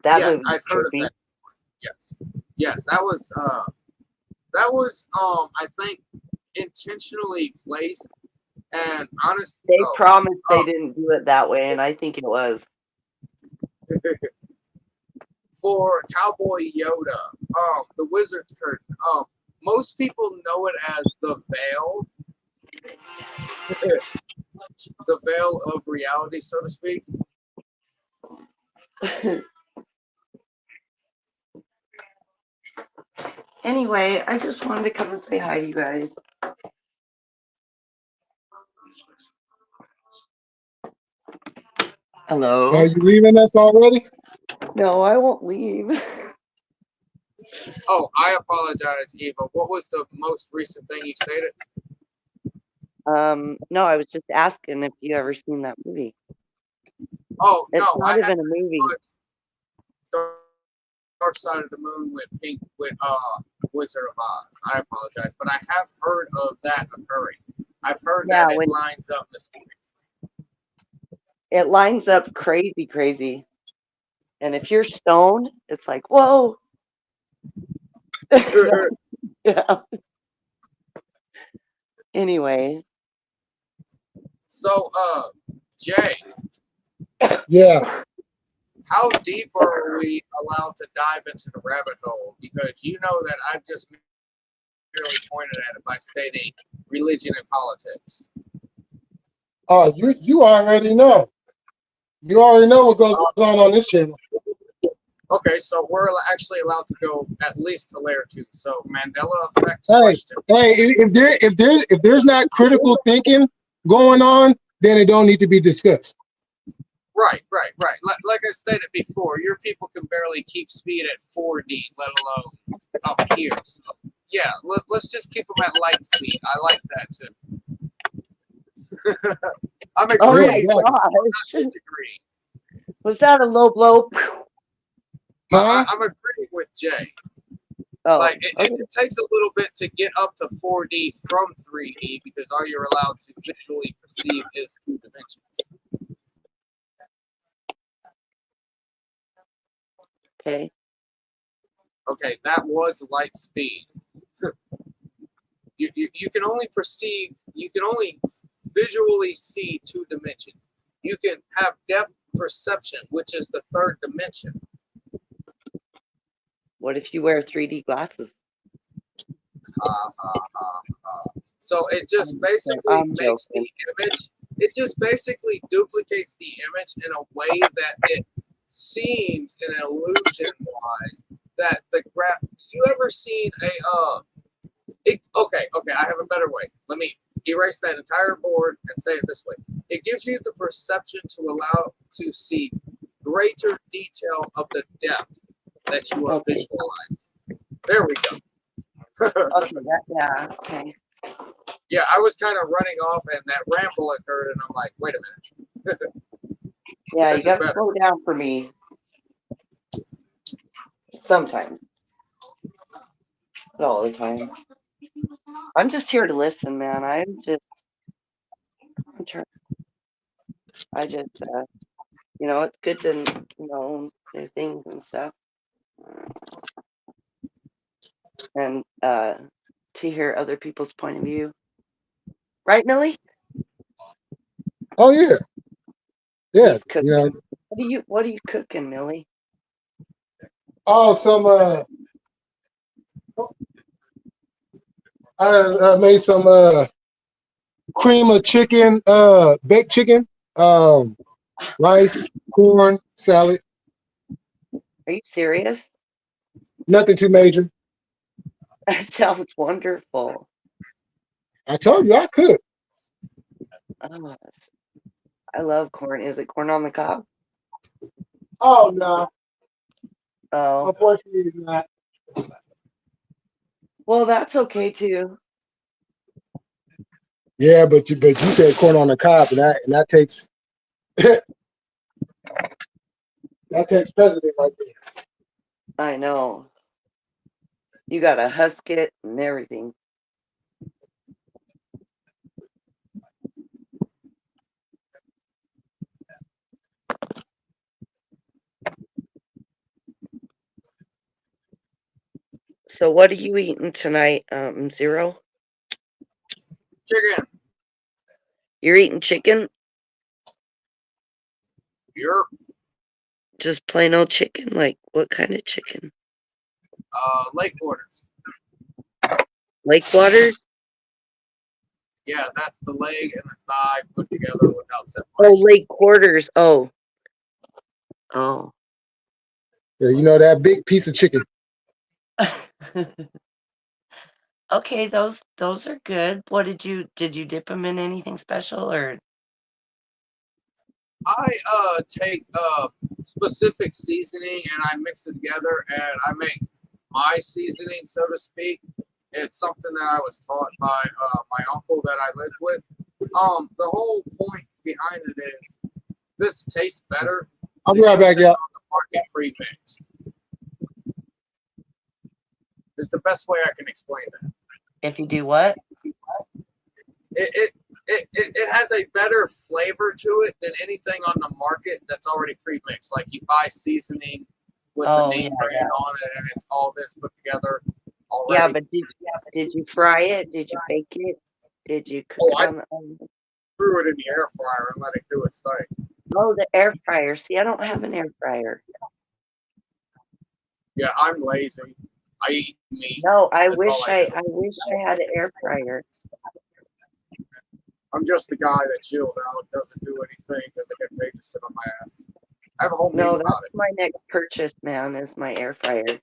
that yes, movie's I've heard of trippy. that. Yes, that was I think intentionally placed and honest. They Oh, promised they didn't do it that way, and I think it was. for Cowboy Yoda, the Wizard's Curtain. Most people know it as the Veil, the veil of reality, so to speak. Anyway, I just wanted to come and say hi to you guys. Hello? Are you leaving us already? No, I won't leave. Oh, I apologize, Eva. What was the most recent thing you stated? No, I was just asking if you ever seen that movie. Oh It's no, not I even a haven't movie. watched Dark Side of the Moon with Wizard of Oz. I apologize, but I have heard of that occurring. I've heard Yeah, that it when lines up mysteriously. it lines up crazy. And if you're stoned, it's like, whoa. Yeah. Anyway, So, Jay, Yeah. how deep are we allowed to dive into the rabbit hole? Because you know that I've just merely pointed at it by stating religion and politics. Oh, you already know. You already know what goes on this channel. Okay, so we're actually allowed to go at least to layer 2. So Mandela effect Hey, question. hey, if there's not critical thinking going on, then it don't need to be discussed. Right. Like I stated before, your people can barely keep speed at 4D, let alone up here. So yeah, let's just keep them at light speed. I like that too. I'm oh agreeing. my exactly. I gosh. disagree. Was that a low blow? Huh? I'm agreeing with Jay. Oh, Like okay. it takes a little bit to get up to 4D from 3D because all you're allowed to visually perceive is 2 dimensions. Okay. Okay, that was light speed. You can only perceive, you can only visually see 2 dimensions. You can have depth perception, which is the 3rd dimension. What if you wear 3D glasses? So it just basically I'm makes joking. the image, it just basically duplicates the image in a way that it seems an illusion wise that the graph, you ever seen okay, I have a better way. Let me erase that entire board and say it this way. It gives you the perception to allow to see greater detail of the depth that you are Okay. visualizing. There we go. Okay, okay. Yeah, I was kind of running off and that ramble occurred and I'm like, wait a minute. Yeah, This you is gotta better. slow down for me. Sometimes. Not all the time. I'm just here to listen, man. I'm trying. I just, it's good to know new things and stuff. And to hear other people's point of view. Right, Millie? Oh yeah. Yeah. He's cooking. You know. What are you cooking, Millie? Oh, some I made some cream of chicken, baked chicken, rice, corn, salad. Are you serious? Nothing too major. That sounds wonderful. I told you I could. Oh, I love corn. Is it corn on the cob? Oh no, Oh, unfortunately it's not. well, that's okay too. Yeah, but you said corn on the cob, and that takes that takes precedent right there. I know. You gotta husk it and everything. So what are you eating tonight, Zero? Chicken. You're eating chicken? You're Just plain old chicken? Like what kind of chicken? lake quarters. Lake waters? Yeah, that's the leg and the thigh put together without Oh, separation. lake quarters. Oh. Oh. Yeah, you know that big piece of chicken. Okay, those are good. What did you dip them in anything special or? I take specific seasoning and I mix it together and I make my seasoning, so to speak. It's something that I was taught by my uncle that I lived with. The whole point behind it is this tastes better I'll be than right back, anything y'all. on the market pre-mixed. Is the best way I can explain that. If you do what? It has a better flavor to it than anything on the market that's already pre-mixed. Like you buy seasoning with the Oh, name yeah, brand yeah. on it, and it's all this put together Yeah, already. but did you fry it? Did you bake it? Did you cook Oh, it I on the oven? threw it in the air fryer and let it do its thing. Oh, the air fryer. See, I don't have an air fryer. Yeah, I'm lazy. I eat meat. No, I That's wish all I do. I wish I had an air fryer. I'm just the guy that chills out, doesn't do anything because I get paid to sit on my ass. I have a whole No, meme about that's it. my next purchase, man, is my air fryer.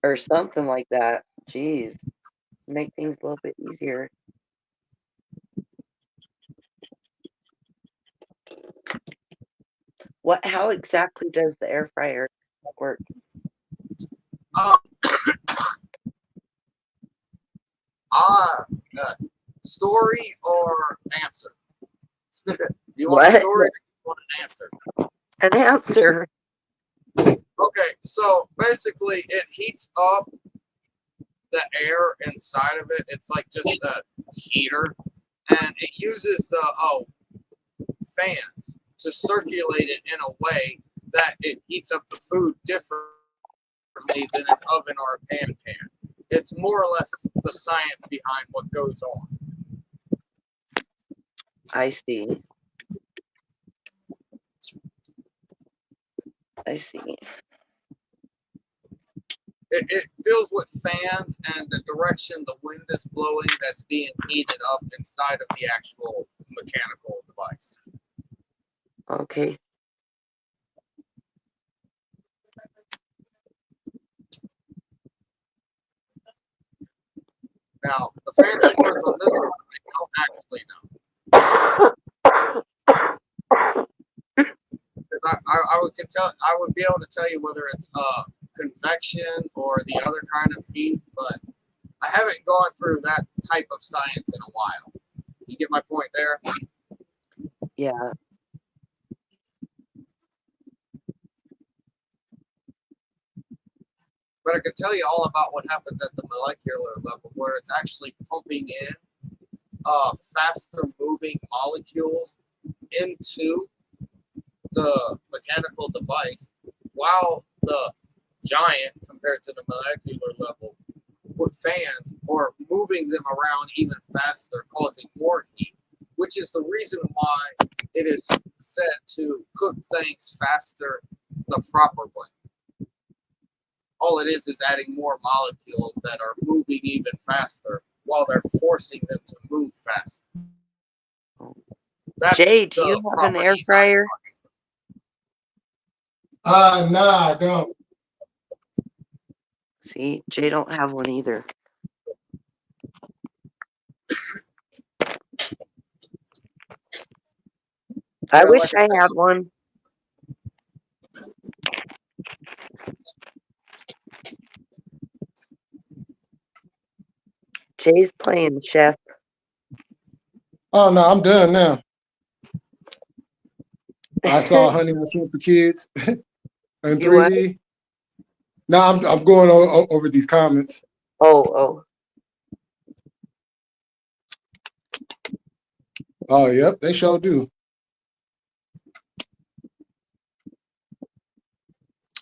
Or something like that. Jeez. Make things a little bit easier. How exactly does the air fryer work? Uh, story or answer? You want a What? story or you want an answer? An answer. Okay, so basically it heats up the air inside of it. It's like just a heater, and it uses the fans to circulate it in a way that it heats up the food differently than an oven or a pan can. It's more or less the science behind what goes on. I see. I see. It deals with fans and the direction the wind is blowing that's being heated up inside of the actual mechanical device. Okay. Now, the fancy words on this one, I don't actually know. Because I would be able to tell you whether it's convection or the other kind of heat, but I haven't gone through that type of science in a while. You get my point there? Yeah. But I can tell you all about what happens at the molecular level, where it's actually pumping in faster moving molecules into the mechanical device, while the giant, compared to the molecular level, with fans or moving them around even faster, causing more heat, which is the reason why it is said to cook things faster the proper way. All it is adding more molecules that are moving even faster while they're forcing them to move faster. That's Jay, do you the have an air properties fryer? Nah, I don't. See, Jay don't have one either. I Yeah, wish like I said, had one. Jay's playing chef. Oh no, I'm done now. I saw Honey was with the kids in You what? 3D. Now I'm going over these comments. Oh. Oh, yep, they sure do.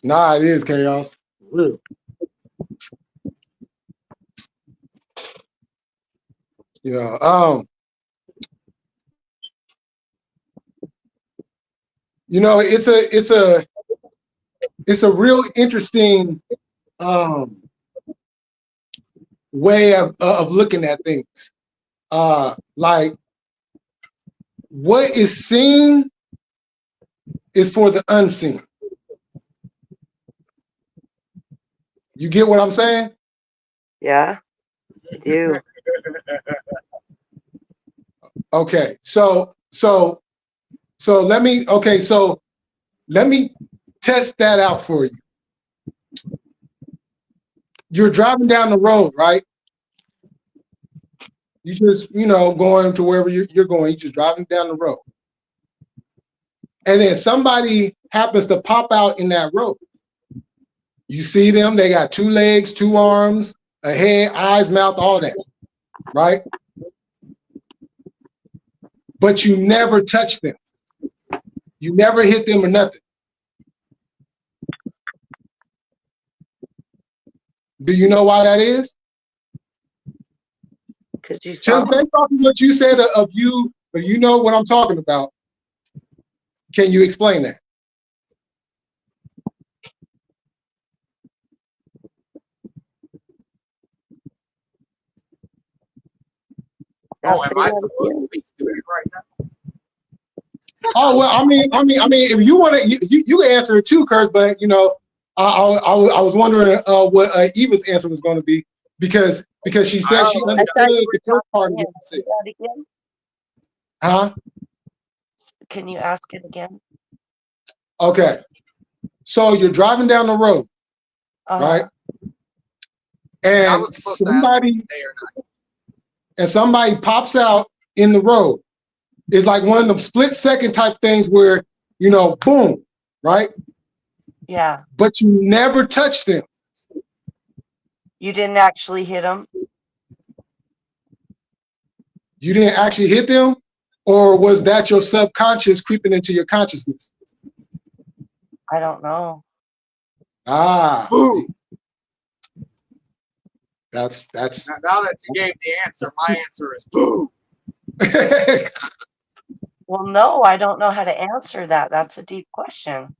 Nah, it is chaos. Real. Yeah. You know, it's a real interesting way of looking at things. Like what is seen is for the unseen. You get what I'm saying? Yeah, I do. Okay. So let me test that out for you. You're driving down the road, right? You just, going to wherever you're going, you're just driving down the road. And then somebody happens to pop out in that road. You see them, they got 2 legs, 2 arms, a head, eyes, mouth, all that, right? But you never touch them. You never hit them or nothing. Do you know why that is? Because you saw Just based off of what you said of you, but you know what I'm talking about. Can you explain that? oh, am I supposed to be stupid right now? Oh well, I mean, if you want to, you can answer it too, Kurt. But I was wondering what Eva's answer was going to be because she said she I understood thought you the were first part talking of to what him. you said. That again? Huh? Can you ask it again? Okay. So you're driving down the road, right? I And was supposed to ask day or night. somebody pops out in the road. It's like one of them split-second type things where, boom, right? Yeah. But you never touch them. You didn't actually hit him? You didn't actually hit them? Or was that your subconscious creeping into your consciousness? I don't know. Ah, see. That's now that you gave the answer, my answer is boo. Well, no, I don't know how to answer that. That's a deep question.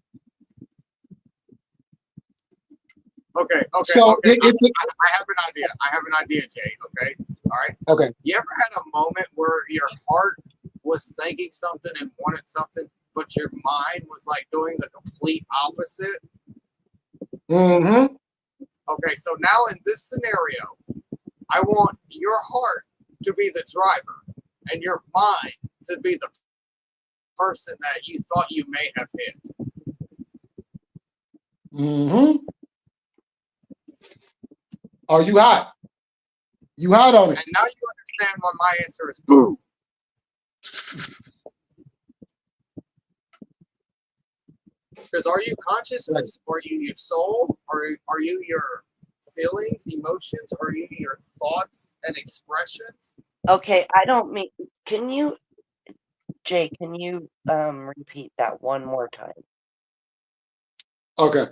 Okay. So it's I have an idea, Jay. Okay. All right. okay. You ever had a moment where your heart was thinking something and wanted something, but your mind was like doing the complete opposite? Mm-hmm. Okay, so now in this scenario, I want your heart to be the driver and your mind to be the person that you thought you may have hit. Mm-hmm. Oh, you hot. You hot on it. And now you understand why my answer is boo. Because are you consciousness? Are you your soul? Are you your feelings, emotions? Are you your thoughts and expressions? Okay, I don't mean. Can you, Jay? Can you repeat that one more time? Okay.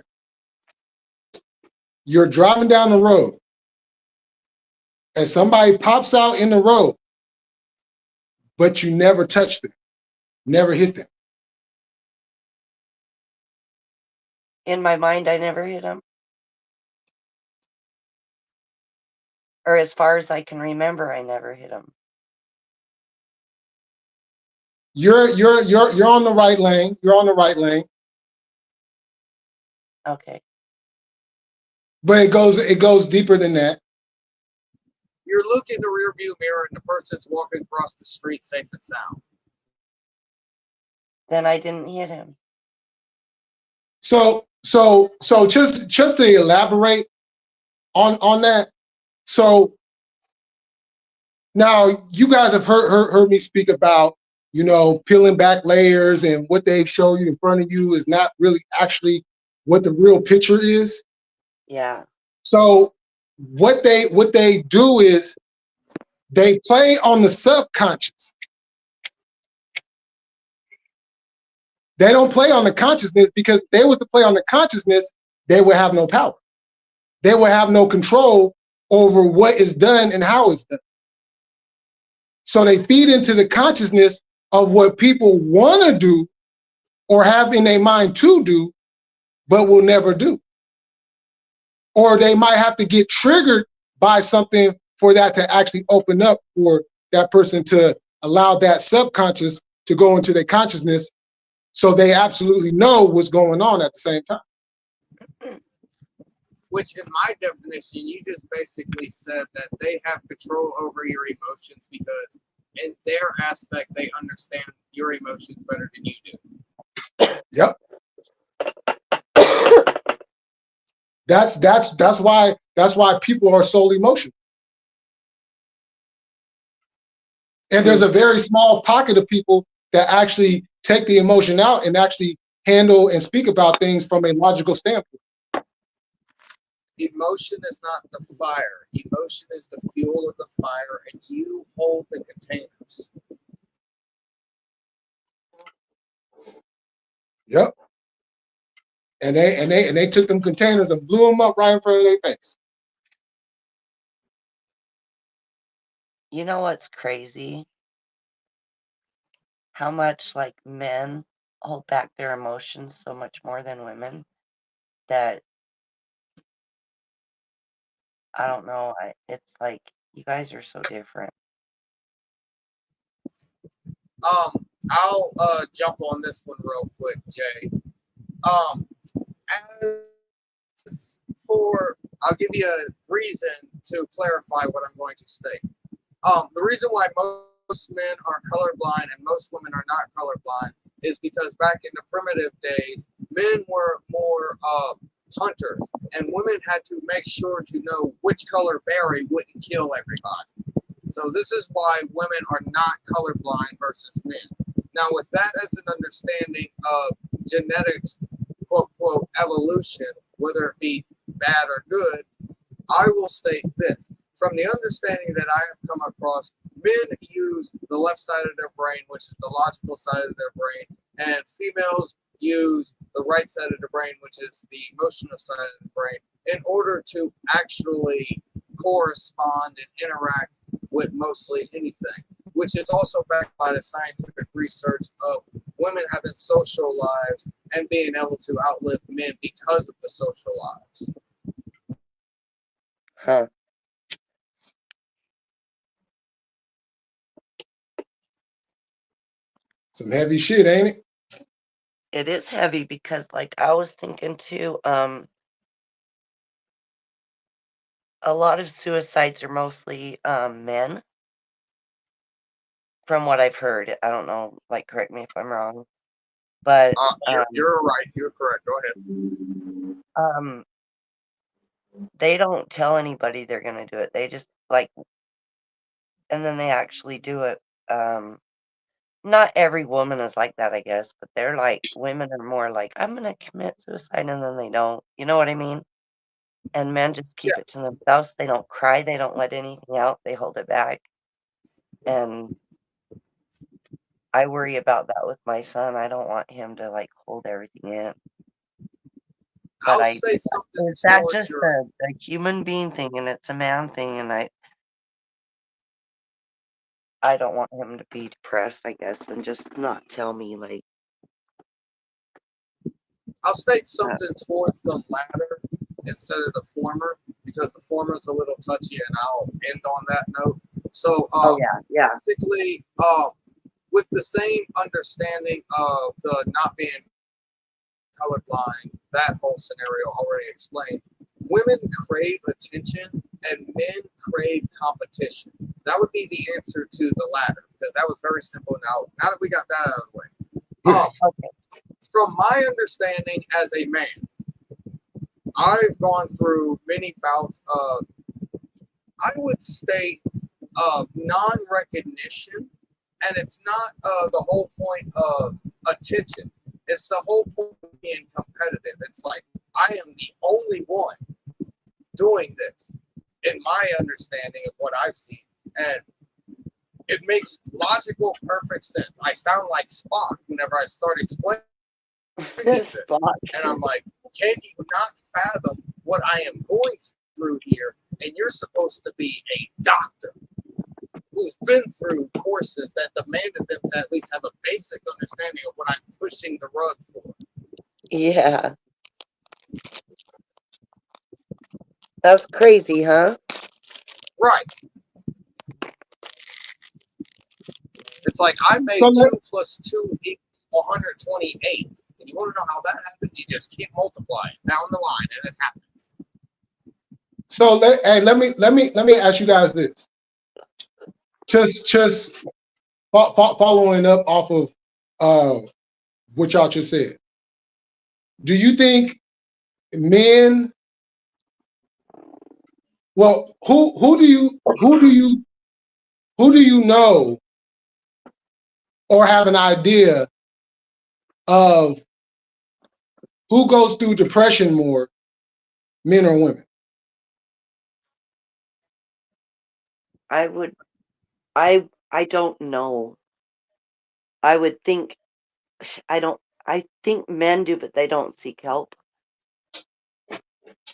You're driving down the road and somebody pops out in the road, but you never touch them, never hit them. In my mind, I never hit him. Or as far as I can remember, I never hit him. You're on the right lane. You're on the right lane. Okay. But it goes deeper than that. You're looking in the rear view mirror and the person's walking across the street safe and sound. Then I didn't hit him. So just to elaborate on that. So now you guys have heard me speak about, you know, peeling back layers, and what they show you in front of you is not really actually what the real picture is. Yeah. So what they do is they play on the subconscious. They don't play on the consciousness, because if they was to play on the consciousness, they would have no power. They would have no control over what is done and how it's done. So they feed into the consciousness of what people want to do or have in their mind to do, but will never do. Or they might have to get triggered by something for that to actually open up for that person to allow that subconscious to go into their consciousness, so they absolutely know what's going on at the same time. Which, in my definition, you just basically said that they have control over your emotions because in their aspect, they understand your emotions better than you do. Yep. That's why people are so emotional. And there's a very small pocket of people that actually take the emotion out and actually handle and speak about things from a logical standpoint. Emotion is not the fire. Emotion is the fuel of the fire, and you hold the containers. Yep. And they took them containers and blew them up right in front of their face. You know what's crazy? How much like men hold back their emotions so much more than women, that I don't know. It's like you guys are so different. I'll jump on this one real quick, Jay. As for, I'll give you a reason to clarify what I'm going to state. The reason why most men are colorblind and most women are not colorblind is because back in the primitive days, men were more hunters, and women had to make sure to know which color berry wouldn't kill everybody. So this is why women are not colorblind versus men. Now, with that as an understanding of genetics, quote, quote, evolution, whether it be bad or good, I will state this. From the understanding that I have come across, men use the left side of their brain, which is the logical side of their brain, and females use the right side of the brain, which is the emotional side of the brain, in order to actually correspond and interact with mostly anything, which is also backed by the scientific research of women having social lives and being able to outlive men because of the social lives. Huh. Some heavy shit, ain't it? It is heavy because like I was thinking too, a lot of suicides are mostly men, from what I've heard. I don't know, like correct me if I'm wrong. But You're right. You're correct. Go ahead. They don't tell anybody they're gonna do it. They just like, and then they actually do it. Not every woman is like that, I guess, but they're like, women are more like, I'm gonna commit suicide, and then they don't. You know what I mean? And men just keep it to Yes. themselves. They don't cry. They don't let anything out. They hold it back. And I worry about that with my son. I don't want him to like hold everything in. But I'll say something is that towards just your. a human being thing, and it's a man thing, and I don't want him to be depressed, I guess, and just not tell me like. I'll state something towards the latter instead of the former, because the former is a little touchy, and I'll end on that note. So, Oh yeah. basically, with the same understanding of the not being colorblind, that whole scenario already explained. women crave attention and men crave competition. That would be the answer to the latter, because that was very simple. Now that we got that out of the way, Okay. from my understanding as a man, I've gone through many bouts of, I would state, non-recognition, and it's not the whole point of attention. It's the whole point of being competitive. It's like I am the only one doing this, in my understanding of what I've seen, and it makes logical, perfect sense. I sound like Spock whenever I start explaining this, Spot. and I'm like, can you not fathom what I am going through here? And you're supposed to be a doctor who's been through courses that demanded them to at least have a basic understanding of what I'm pushing the rug for. Yeah. That's crazy, huh? Right. It's like I made So 2 plus 2 equals 128. And you want to know how that happens? You just keep multiplying down the line, and it happens. So let me ask you guys this. Just following up off of what y'all just said. Do you think men? Well, who do you know or have an idea of who goes through depression more, men or women? I don't know. I would think I think men do, but they don't seek help.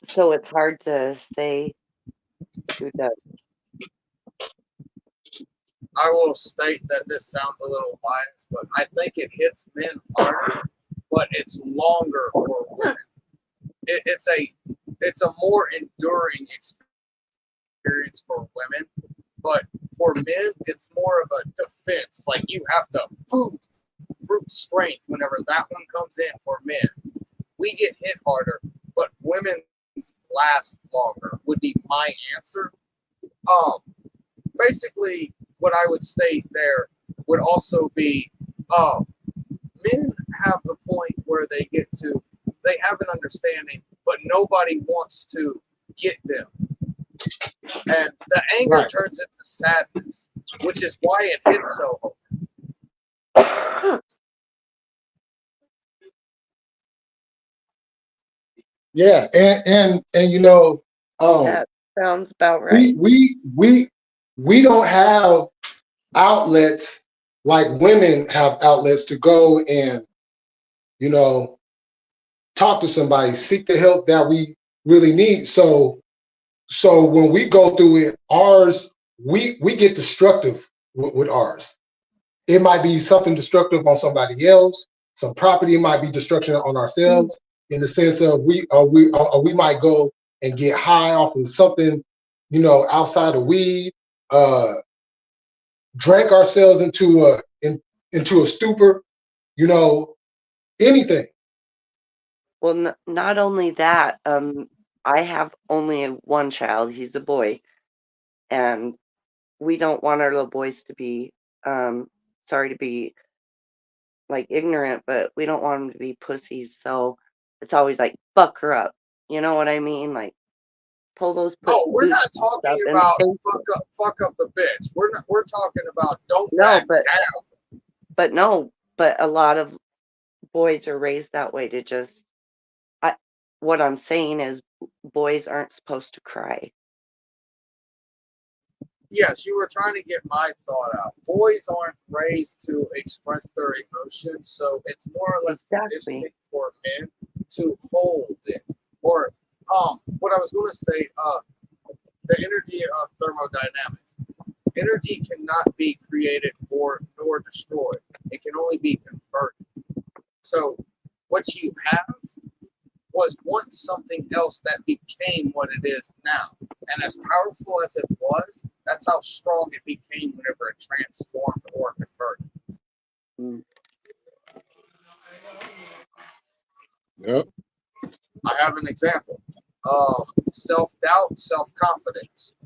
So it's hard to say who does. I will state that this sounds a little biased, but I think it hits men harder, but it's longer for women. It's a more enduring experience for women, but for men, it's more of a defense. Like you have to brute strength whenever that one comes in. For men, we get hit harder, but women's last longer would be my answer. Basically, what I would state there would also be, men have the point where they have an understanding, but nobody wants to get them. And the anger Right. turns into sadness, which is why it hits so hard. Yeah, and you know, That sounds about right. we don't have outlets like women have outlets to go and, you know, talk to somebody, seek the help that we really need. So when we go through it, ours, we get destructive with ours. It might be something destructive on somebody else. Some property, it might be destruction on ourselves. In the sense of we might go and get high off of something, you know, outside of weed. Drank ourselves into a stupor. You know, anything. Well, not only that, I have only one child. He's a boy, and we don't want our little boys to be, sorry to be like ignorant, but we don't want them to be pussies. So it's always like fuck her up. You know what I mean? Like pull those Oh, we're boots not talking up and about take it. fuck up the bitch. We're talking about don't No, back down. but a lot of boys are raised that way to just. What I'm saying is, boys aren't supposed to cry. Yes, you were trying to get my thought out. Boys aren't raised to express their emotions, so it's more or less Exactly. conditioning for men to hold it. Or what I was going to say, the energy of thermodynamics. Energy cannot be created or nor destroyed. It can only be converted. So what you have was once something else that became what it is now. And as powerful as it was, that's how strong it became whenever it transformed or converted. Mm. Yep. I have an example. self-doubt, self-confidence,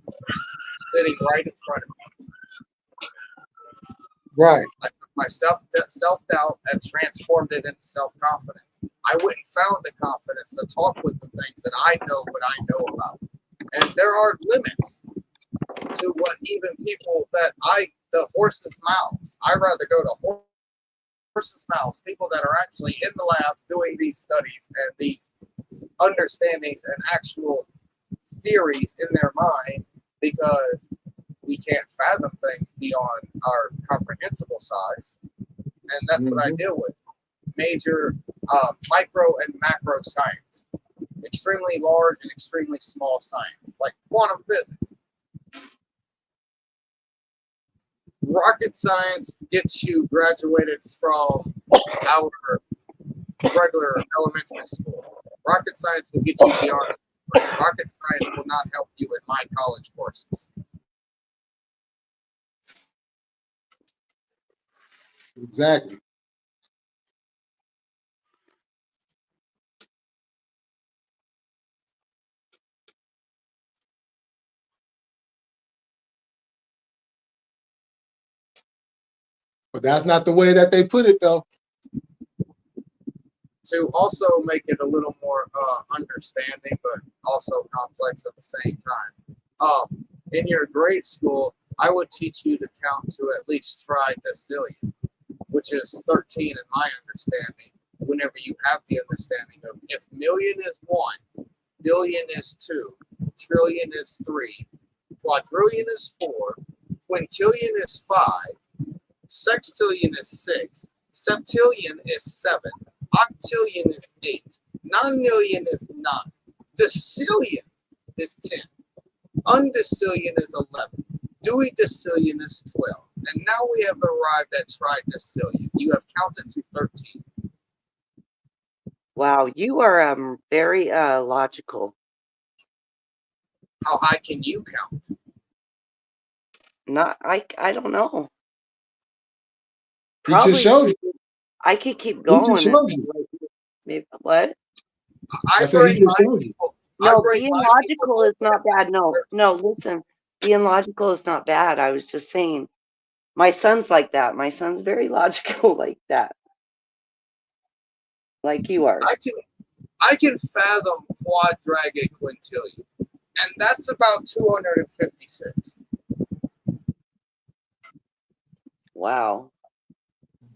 sitting right in front of me. Right. I took my self-doubt and transformed it into self-confidence. I went and found the confidence to talk with the things that I know what I know about. And there are limits to what even people that the horse's mouths. I'd rather go to horse's mouths, people that are actually in the lab doing these studies and these understandings and actual theories in their mind, because we can't fathom things beyond our comprehensible size. And that's what I deal with. Major micro and macro science. Extremely large and extremely small science, like quantum physics. Rocket science gets you graduated from our regular elementary school. Rocket science will get you beyond. Rocket science will not help you in my college courses. Exactly. But that's not the way that they put it, though. To also make it a little more understanding, but also complex at the same time. In your grade school, I would teach you to count to at least tridecillion, which is 13 in my understanding. Whenever you have the understanding of if million is 1, billion is 2, trillion is 3, quadrillion is 4, quintillion is 5, sextillion is 6, septillion is 7, octillion is 8, nonillion is 9, decillion is 10, undecillion is 11, duodecillion is 12, and now we have arrived at tridecillion. You have counted to 13. Wow, you are very logical. How high can you count? Not I don't know. He just Probably showed you. I could keep He going. just showed you. Maybe, what? I said he just showed you. No, being logical is not bad. No, listen. Being logical is not bad. I was just saying. My son's like that. My son's very logical like that. Like you are. I can fathom quadratic quintillion, and that's about 256. Wow.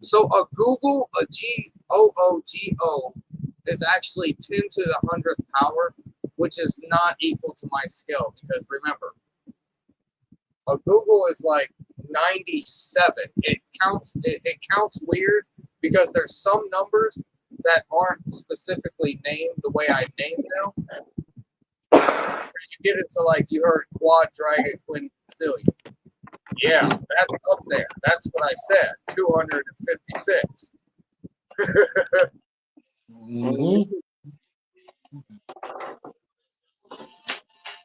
So a Google, a GOOGO, is actually 10 to the 100th power, which is not equal to my scale, because remember, a Google is like 97. It counts weird because there's some numbers that aren't specifically named the way I named them. You get into like you heard quadratic quintillion. Yeah, that's up there. That's what I said. 256.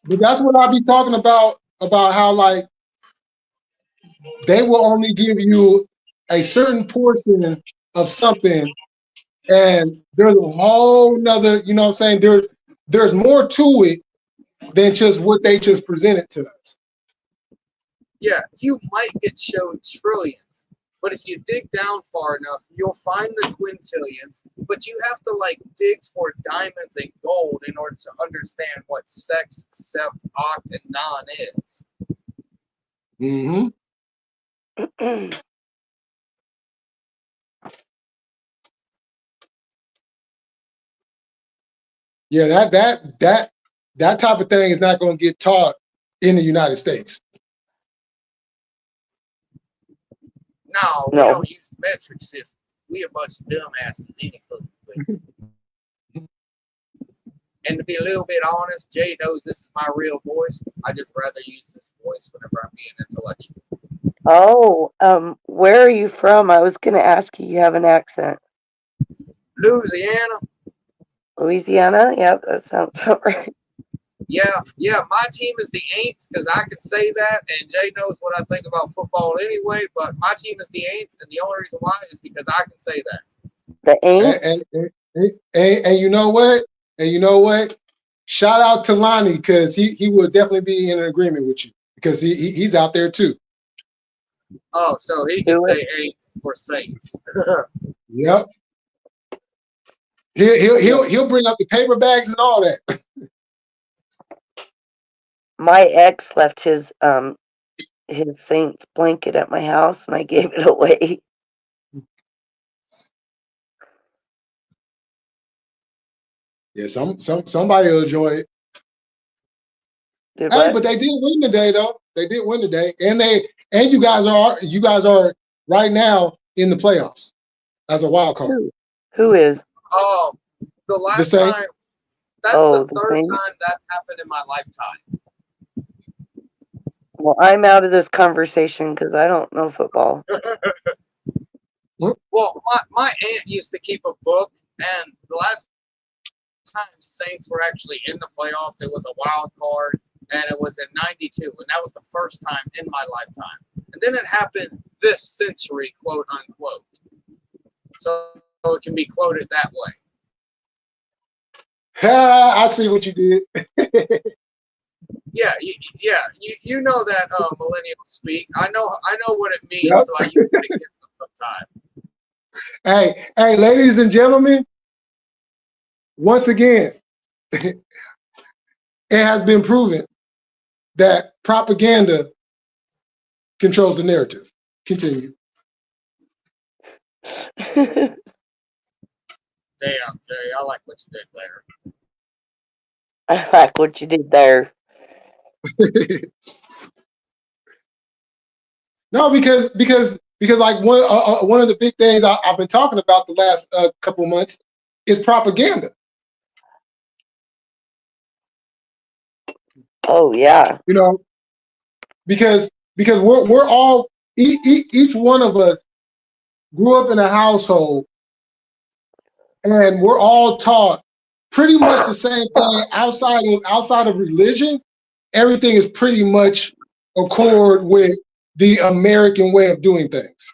But that's what I be talking about how like they will only give you a certain portion of something, and there's a whole nother, you know what I'm saying? There's more to it than just what they just presented to us. Yeah, you might get shown trillions, but if you dig down far enough, you'll find the quintillions, but you have to like dig for diamonds and gold in order to understand what sex, sept, oct, and non is. Mm-hmm. Yeah, that type of thing is not going to get taught in the United States. No, we don't use the metric system. We a bunch of dumbasses anyway. And to be a little bit honest, Jay knows this is my real voice. I just rather use this voice whenever I'm being intellectual. Oh, where are you from? I was gonna ask you. You have an accent. Louisiana. Louisiana? Yep, that sounds about right. Yeah. My team is the Aints because I can say that, and Jay knows what I think about football anyway. But my team is the Aints, and the only reason why is because I can say that. The Aints. And you know what? And you know what? shout out to Lonnie because he will definitely be in agreement with you because he's out there too. Oh, so he can say Aints for Saints. Yep. He'll bring up the paper bags and all that. My ex left his Saints blanket at my house, and I gave it away. Yeah, somebody will enjoy it. Did Hey, what? but they did win today, though. They did win today, and you guys are right now in the playoffs as a wild card. Who is? Oh, the last time. Saints. That's Oh, the the third Saints? time that's happened in my lifetime. Well, I'm out of this conversation because I don't know football. Well, my aunt used to keep a book, and the last time Saints were actually in the playoffs, it was a wild card, and it was in '92, and that was the first time in my lifetime. And then it happened this century, quote unquote. So it can be quoted that way. I see what you did. Yeah, you know that millennials speak. I know what it means, Yep. so I use it against them sometimes. Hey, ladies and gentlemen, once again, it has been proven that propaganda controls the narrative. Continue. Damn, Jay, I like what you did there. I like what you did there. No, because like one of the big things I've been talking about the last couple of months is propaganda. Oh yeah. You know, because we're all each one of us grew up in a household, and we're all taught pretty much the same thing outside of religion. Everything is pretty much accord with the American way of doing things,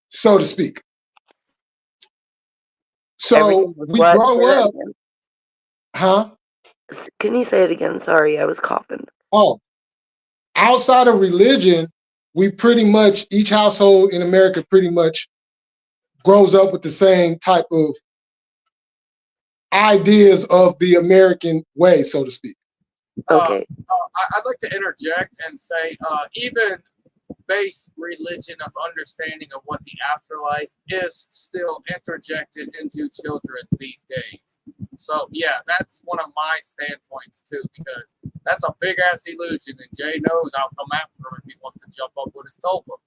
so to speak. So we grow up, huh? Can you say it again? Sorry, I was coughing. Oh, outside of religion, we pretty much, each household in America pretty much grows up with the same type of ideas of the American way, so to speak. Okay. I'd like to interject and say, even base religion of understanding of what the afterlife is still interjected into children these days. So yeah, that's one of my standpoints too, because that's a big ass illusion, and Jay knows I'll come after him if he wants to jump up with his tulpa.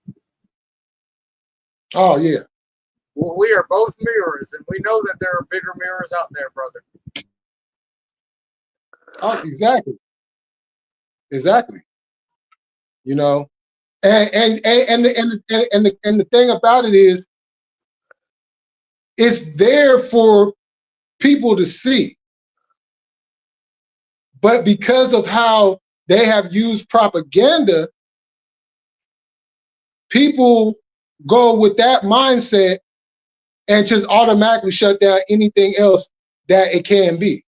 Oh yeah. Well, we are both mirrors, and we know that there are bigger mirrors out there, brother. Oh, exactly. You know, and the thing about it is, it's there for people to see, but because of how they have used propaganda, people go with that mindset and just automatically shut down anything else that it can be.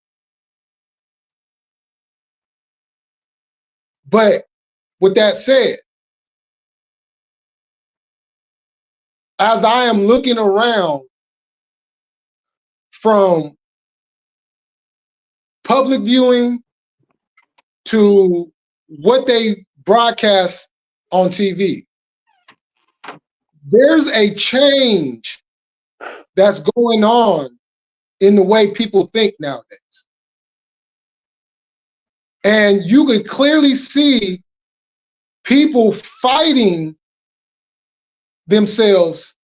But with that said, as I am looking around from public viewing to what they broadcast on TV, there's a change that's going on in the way people think nowadays. And you could clearly see people fighting themselves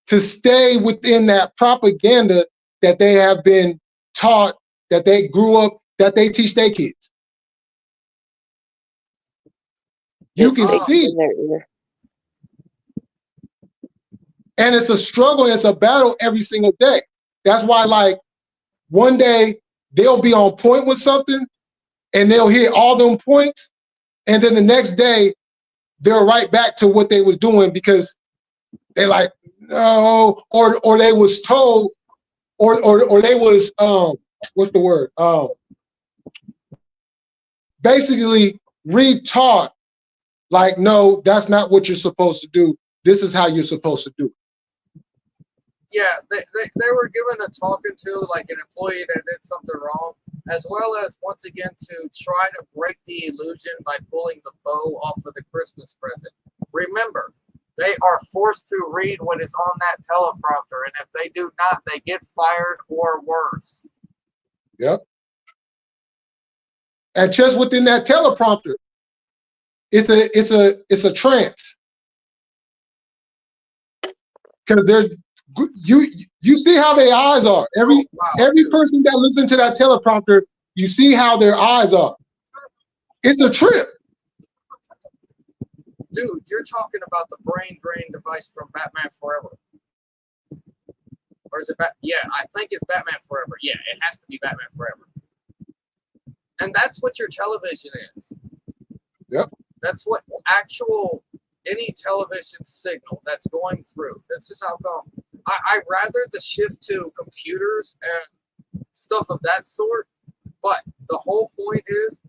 to stay within that propaganda that they have been taught, that they grew up, that they teach their kids. You can see. And it's a struggle, it's a battle every single day. That's why, like, one day they'll be on point with something and they'll hit all them points, and then the next day they're right back to what they was doing because they're like, no, or they was told, or they was what's the word? Basically retaught, like, no, that's not what you're supposed to do. This is how you're supposed to do it. Yeah, they were given a talking to, like an employee that did something wrong, as well as, once again, to try to break the illusion by pulling the bow off of the Christmas present. Remember, they are forced to read what is on that teleprompter, and if they do not, they get fired or worse. Yep. And just within that teleprompter, it's a trance. Because they're you see how their eyes are. Every person that listens to that teleprompter, you see how their eyes are. It's a trip. Dude, you're talking about the brain drain device from Batman Forever. Or is it yeah, I think it's Batman Forever. Yeah, it has to be Batman Forever. And that's what your television is. Yep. That's what actual any television signal that's going through. This is how come I rather the shift to computers and stuff of that sort. But the whole point is,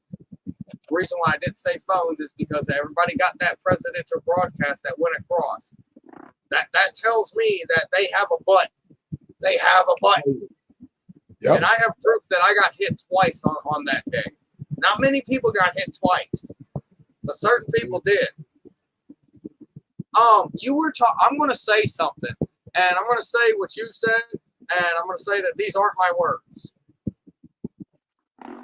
the reason why I didn't say phones is because everybody got that presidential broadcast that went across. That tells me that they have a button. They have a button. Yep. And I have proof that I got hit twice on that day. Not many people got hit twice, but certain people did. You were I'm going to say something, and I'm going to say what you said, and I'm going to say that these aren't my words.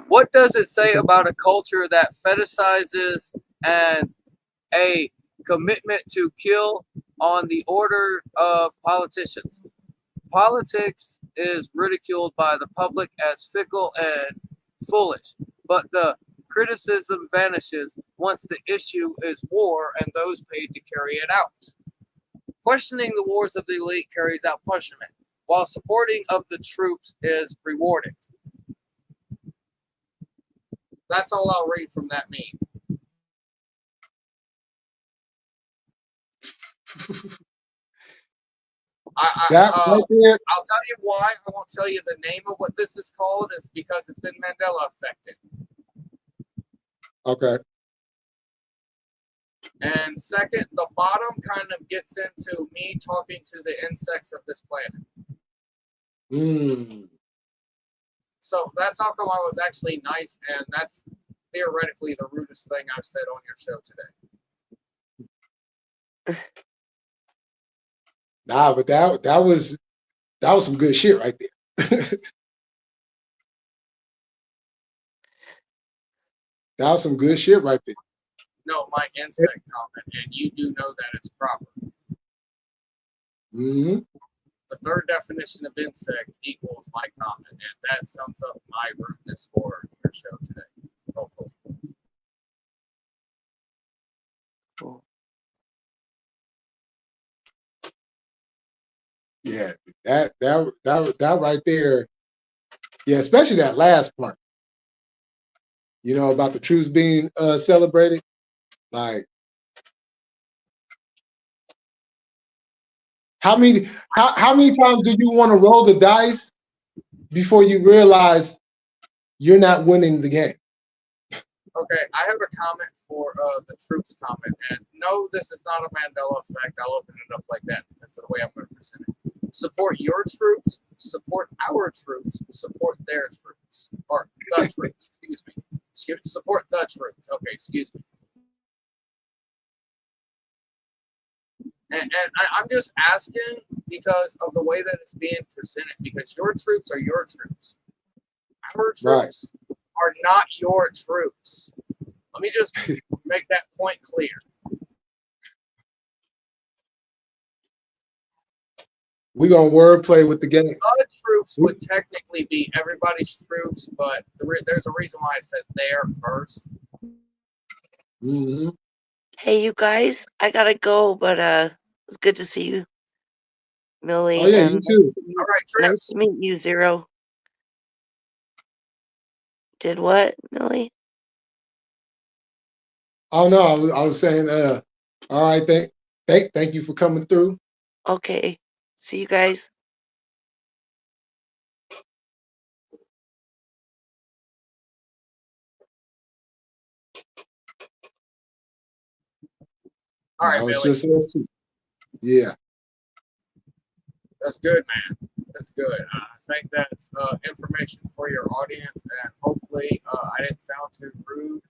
What does it say about a culture that fetishizes and a commitment to kill on the order of politicians? Politics is ridiculed by the public as fickle and foolish, but the criticism vanishes once the issue is war and those paid to carry it out. Questioning the wars of the elite carries out punishment, while supporting of the troops is rewarded. That's all I'll read from that meme. I'll tell you why I won't tell you the name of what this is called. Is because it's been Mandela affected. Okay. And second, the bottom kind of gets into me talking to the insects of this planet. So that's how come I was actually nice, and that's theoretically the rudest thing I've said on your show today. Nah, but that was some good shit right there. That was some good shit right there. No, my insect comment, and you do know that it's proper. Mm-hmm. The third definition of insect equals my comment, and that sums up my rudeness for your show today. Hopefully. Yeah, that right there. Yeah, especially that last part. You know, about the truths being celebrated. Like, how many times do you want to roll the dice before you realize you're not winning the game? Okay, I have a comment for the troops comment, and no, this is not a Mandela effect. I'll open it up like that because of the way I'm going to present it. Support your troops, support our troops, support their troops, or the troops. Excuse me. Support the troops. Okay, excuse me. And I'm just asking because of the way that it's being presented, because your troops are your troops. Our troops are not your troops. Let me just make that point clear. We're going to wordplay with the game. The troops would technically be everybody's troops, but there's a reason why I said there first. Mm-hmm. Hey, you guys, I got to go, but it's good to see you, Millie. Oh, yeah, you too. All right, Trips. Nice to meet you, Zero. Did what, Millie? Oh, no, I was saying, all right, thank you for coming through. Okay. See you guys. All right, No, it's Billy. just us two. Yeah. That's good, man. That's good. I think that's information for your audience, and hopefully, I didn't sound too rude.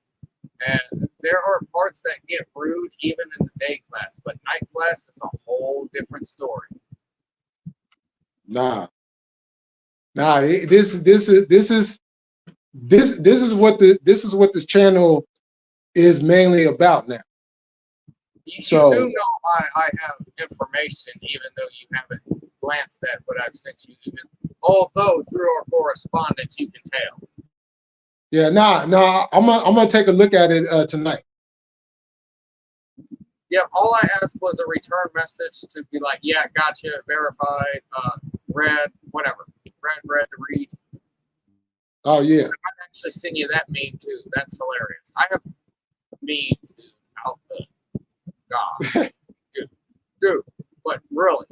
And there are parts that get rude even in the day class, but night class is a whole different story. Nah. Nah. This is what this channel is mainly about now. You do know I have information, even though you haven't glanced at what I've sent you, even although through our correspondence you can tell. Yeah, nah. I'm gonna take a look at it tonight. Yeah, all I asked was a return message to be like, yeah, gotcha, verified, read, whatever. Read, read. Oh yeah. I might actually send you that meme too. That's hilarious. I have memes, dude, out the god. Dude, but really,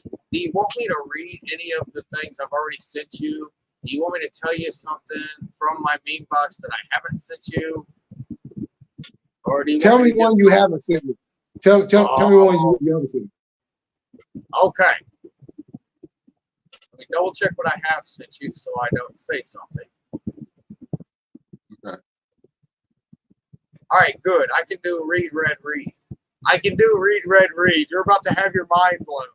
do you want me to read any of the things I've already sent you? Do you want me to tell you something from my meme box that I haven't sent you? Or do you Tell want me me to one just you haven't sent me. Tell me one you haven't sent me. Okay. Let me double check what I have sent you so I don't say something. Okay. All right, good. I can do read, read, read. I can do read, read, read. You're about to have your mind blown.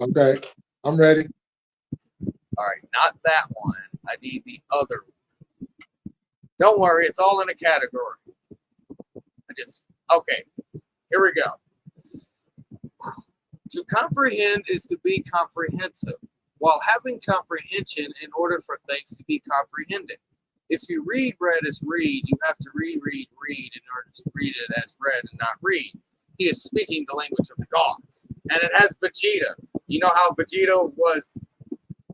Okay. I'm ready. All right, not that one. I need the other one. Don't worry, it's all in a category. Okay, here we go. To comprehend is to be comprehensive, while having comprehension in order for things to be comprehended. If you read read as read, you have to read in order to read it as read and not read. He is speaking the language of the gods. And it has Vegeta. You know how Vegeta was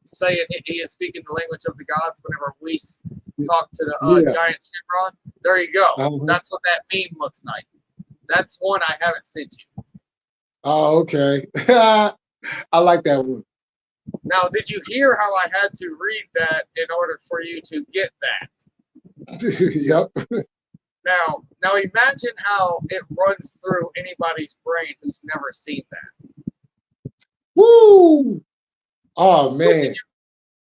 saying he is speaking the language of the gods whenever we talk to the giant Shenron? There you go. That's what that meme looks like. That's one I haven't sent you. Oh, okay. I like that one. Now, did you hear how I had to read that in order for you to get that? Yep. Now imagine how it runs through anybody's brain who's never seen that. Woo! Oh man.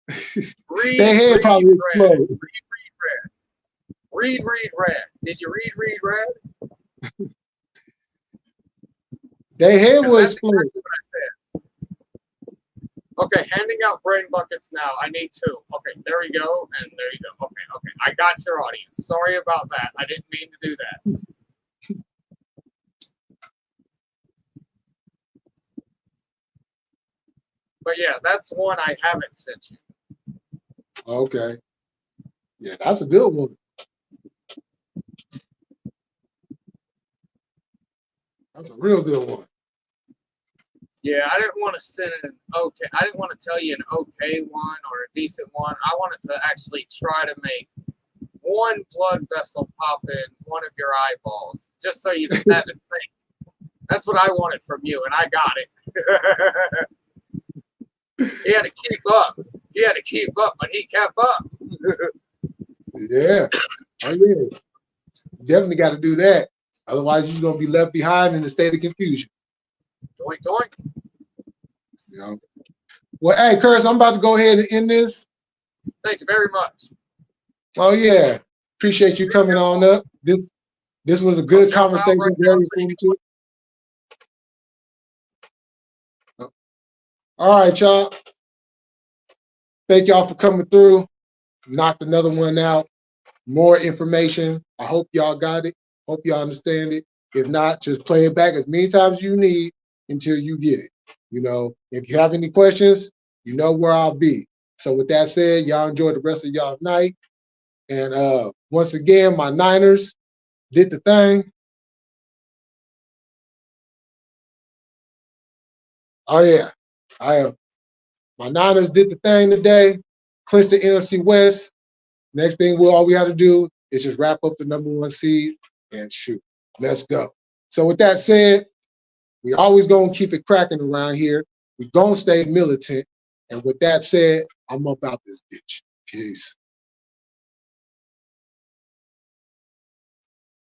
Their head probably exploded. Read, read. Did you read, read? Their head will explode. Exactly what I said. Okay, handing out brain buckets now. I need two. Okay, there we go, and there you go. Okay. I got your audience. Sorry about that. I didn't mean to do that. But yeah, that's one I haven't sent you. Okay. Yeah, that's a good one. That's a real good one. Yeah, I didn't want to send an okay. I didn't want to tell you an okay one or a decent one. I wanted to actually try to make one blood vessel pop in one of your eyeballs, just so you didn't have to think. That's what I wanted from you, and I got it. He had to keep up, but he kept up. Yeah. Oh yeah. Definitely got to do that. Otherwise, you're gonna be left behind in a state of confusion. Doink, doink. You know. Well, hey, Curtis, I'm about to go ahead and end this. Thank you very much. Oh yeah, appreciate you coming on up. This was a good conversation. Very informative. All right, y'all. Thank y'all for coming through. Knocked another one out. More information. I hope y'all got it. Hope y'all understand it. If not, just play it back as many times as you need until you get it. You know, if you have any questions, you know where I'll be. So with that said, y'all enjoy the rest of y'all night. And once again, my Niners did the thing. Oh yeah, my Niners did the thing today. Clinched the NFC West. Next thing all we have to do is just wrap up the #1 seed and shoot. Let's go. So with that said, we always gonna keep it cracking around here. We gonna stay militant. And with that said, I'm about this bitch. Peace.